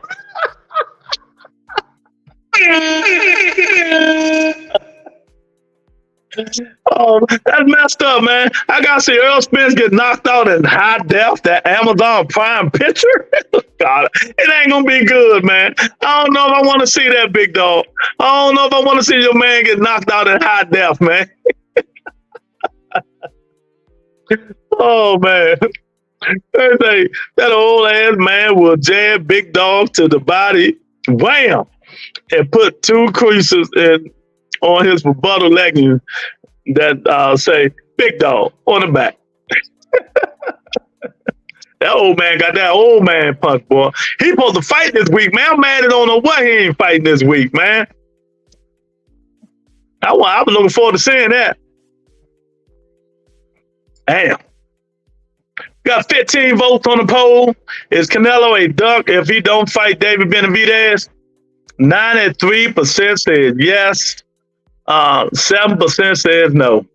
Oh, that's messed up, man. I gotta see Earl Spence get knocked out in high def, that Amazon Prime picture. God, it ain't gonna be good, man. I don't know if I want to see that, big dog. I don't know if I want to see your man get knocked out in high def, man. Oh, man. That old ass man will jab Big Dog to the body, wham, and put two creases on his rebuttal leggings that say Big Dog on the back. That old man got that old man punch, boy. He supposed to fight this week, man. I'm mad I don't know why he ain't fighting this week, man. I was looking forward to seeing that. Damn. Got 15 votes on the poll. Is Canelo a duck if he don't fight David Benavidez? 93% said yes. 7% says no.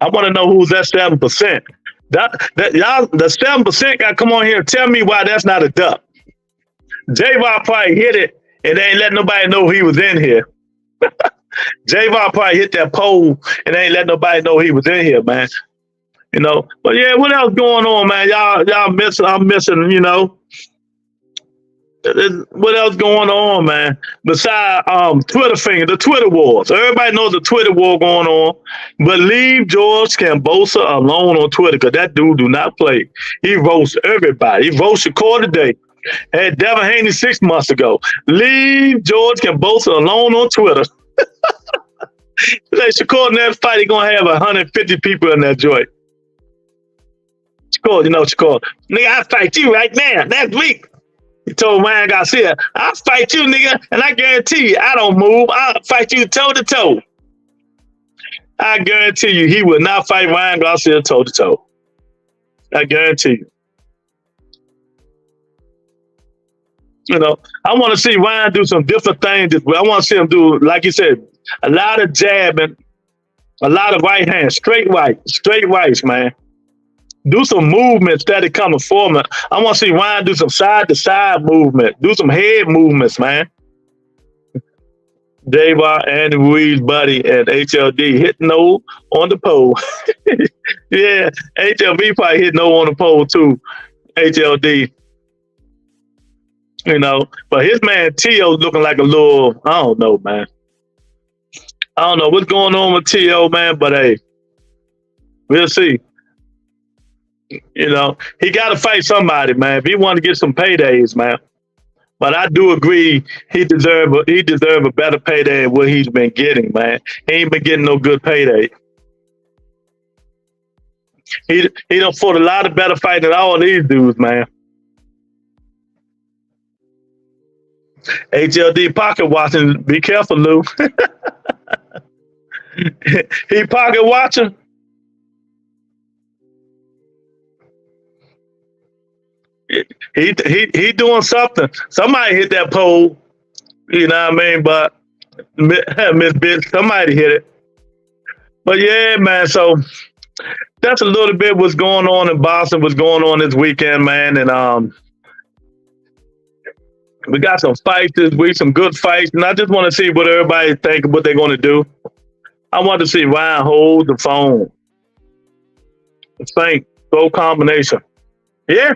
I want to know who's that 7%. Y'all, the 7% got to come on here and tell me why that's not a duck. J-Rock probably hit it and they ain't let nobody know he was in here. J-Rock probably hit that poll and they ain't let nobody know he was in here, man. You know, but yeah, what else going on, man? Y'all missing, I'm missing, you know. What else going on, man? Besides Twitter finger, the Twitter wars. Everybody knows the Twitter war going on. But leave George Cambosa alone on Twitter, because that dude do not play. He roasts everybody. He roasts Shakur today. Had Devin Haney 6 months ago. Leave George Cambosa alone on Twitter. Like Shakur in that fight, he gonna have 150 people in that joint. Shakur, you know Shakur. Nigga, I fight you right now, next week. He told Ryan Garcia, I'll fight you, nigga, and I guarantee you, I don't move. I'll fight you toe to toe. I guarantee you, he will not fight Ryan Garcia toe to toe. I guarantee you. You know, I want to see Ryan do some different things. I want to see him do, like you said, A lot of jabbing, a lot of right hands, straight rights, man. Do some movements that are coming forward. I want to see Ryan do some side to side movement, do some head movements, man. J-Bar, Andy Ruiz, buddy, and HLD hit no on the pole. Yeah, HLB probably hit no on the pole too. HLD, you know, but his man T.O. looking like a little, I don't know, man. I don't know what's going on with T.O., man, but hey, we'll see. You know, he got to fight somebody, man, if he want to get some paydays, man. But I do agree he deserve a better payday than what he's been getting, man. He ain't been getting no good payday. He done fought a lot of better fight than all these dudes, man. HLD pocket watching. Be careful, Lou. He pocket watching. He doing something. Somebody hit that pole, you know what I mean? But Miss Bitch, somebody hit it. But yeah, man. So that's a little bit what's going on in Boston. What's going on this weekend, man? And we got some fights this week, some good fights, and I just want to see what everybody think, what they're going to do. I want to see Ryan hold the phone. Think throw combination. Yeah.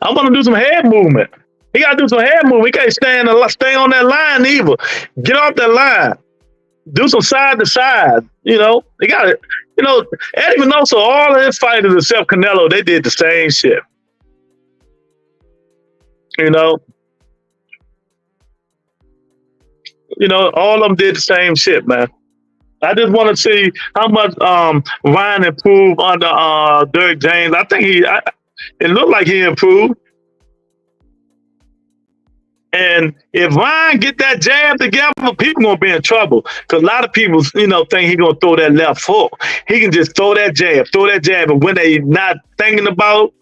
I want to do some head movement. He got to do some head movement. He can't stay on that line either. Get off that line. Do some side to side. You know, he got it. You know, Eddie Minoso, all of his fighters except Canelo, they did the same shit. You know, all of them did the same shit, man. I just want to see how much Ryan improved under Derek James. I think it looked like he improved. And if Ryan get that jab together, people gonna be in trouble. Because a lot of people, think he gonna throw that left hook. He can just throw that jab, and when they're not thinking about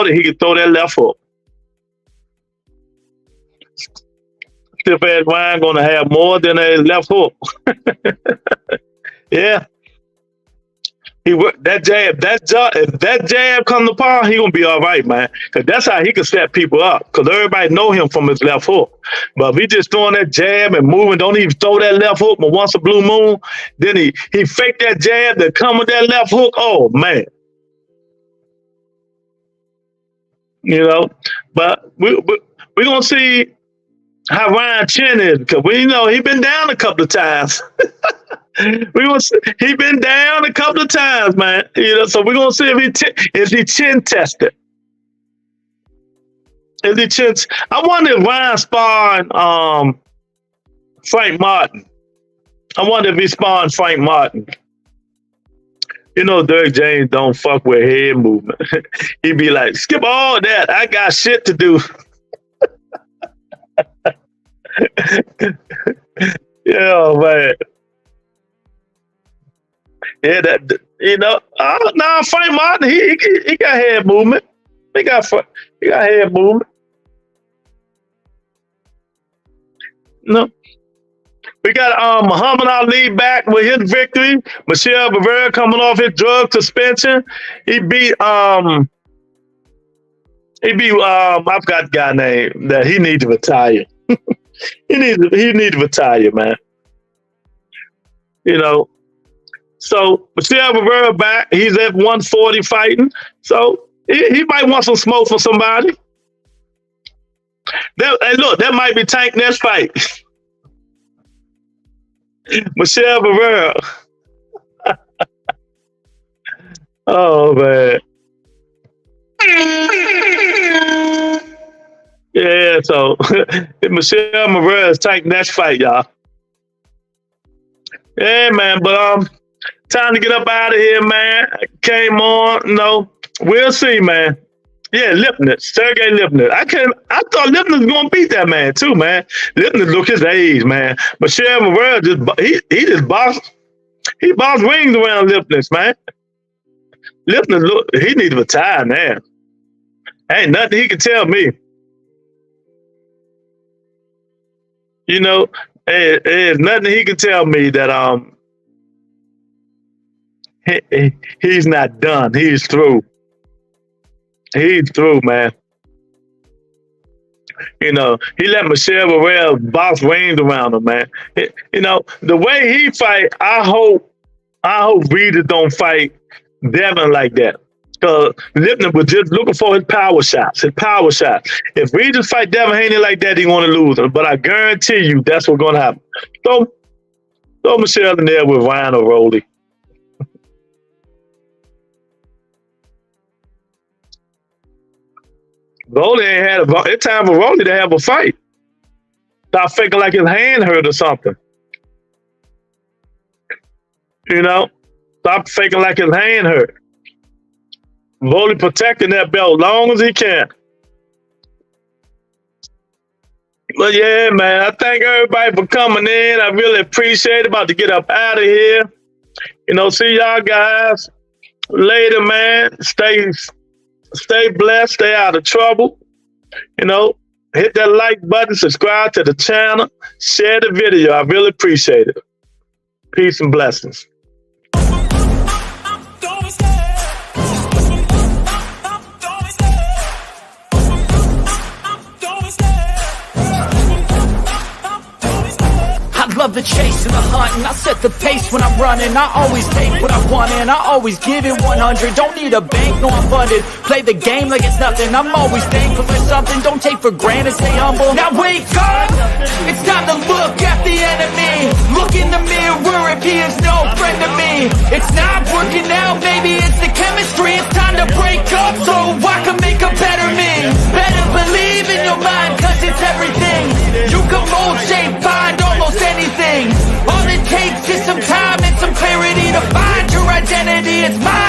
it, he can throw that left hook. Stiff ass Ryan gonna have more than a left hook. Yeah. If that jab come to par, he gonna be all right, man. Cause that's how he can set people up. Cause everybody know him from his left hook. But if he just throwing that jab and moving, don't even throw that left hook. But once a blue moon, then he fake that jab that come with that left hook. Oh man, But we gonna see how Ryan Chin is, because he been down a couple of times. He been down a couple of times, man. So we're gonna see if he chin tested. I wonder if Ryan sparring Frank Martin. I wonder if he sparring Frank Martin. Derek James don't fuck with head movement. He be like, skip all that. I got shit to do. Yeah, man. Yeah, Frank Martin, he got head movement. He got head movement. No. We got Muhammad Ali back with his victory. Michelle Rivera coming off his drug suspension. He beat I forgot the guy's name that he needs to retire. He needs to retire, man. So Michelle Rivera back. He's at 140 fighting. So he might want some smoke for somebody. Hey, look, that might be Tank next fight. Michelle Rivera. Oh man. Yeah, so Michelle Rivera's Tank next fight, y'all. Yeah, man, but time to get up out of here, man. Came on, we'll see, man. Yeah, Lipnitz, Sergey Lipnitz. I thought Lipnitz was gonna beat that man too, man. Lipnitz look his age, man. Michelle Rivera he bossed rings around Lipnitz, man. Lipnitz he needs to retire, man. Ain't nothing he can tell me. There's nothing he can tell me that he's not done. He's through. He's through, man. You know, he let Michelle Burrell boss rings around him, man. You know, the way he fight, I hope Reader don't fight Devin like that. Because Lipton was just looking for his power shots. If Reader fight Devin Haney like that, he want to lose him. But I guarantee you that's what's going to happen. Throw Michelle in there with Ryan or Rolly. Rolly ain't had it's time for Rolly to have a fight. Stop faking like his hand hurt or something. You know? Stop faking like his hand hurt. Rolly protecting that belt long as he can. But yeah, man, I thank everybody for coming in. I really appreciate it. About to get up out of here. You know, see y'all guys later, man. Stay blessed, stay out of trouble. You know, hit that like button, subscribe to the channel, share the video. I really appreciate it. Peace and blessings. Love the chase and the hunt, and I set the pace when I'm running. I always take what I want and I always give it 100. Don't need a bank, no I'm funded. Play the game like it's nothing. I'm always thankful for something. Don't take for granted, stay humble. Now wake up, it's time to look at the enemy. Look in the mirror if he is no friend to me. It's not working out, maybe it's the chemistry. It's time to break up so I can make a better me. Better believe in your mind, cause it's everything. You can mold, shape, find almost anything. All it takes is some time and some clarity to find your identity. It's mine.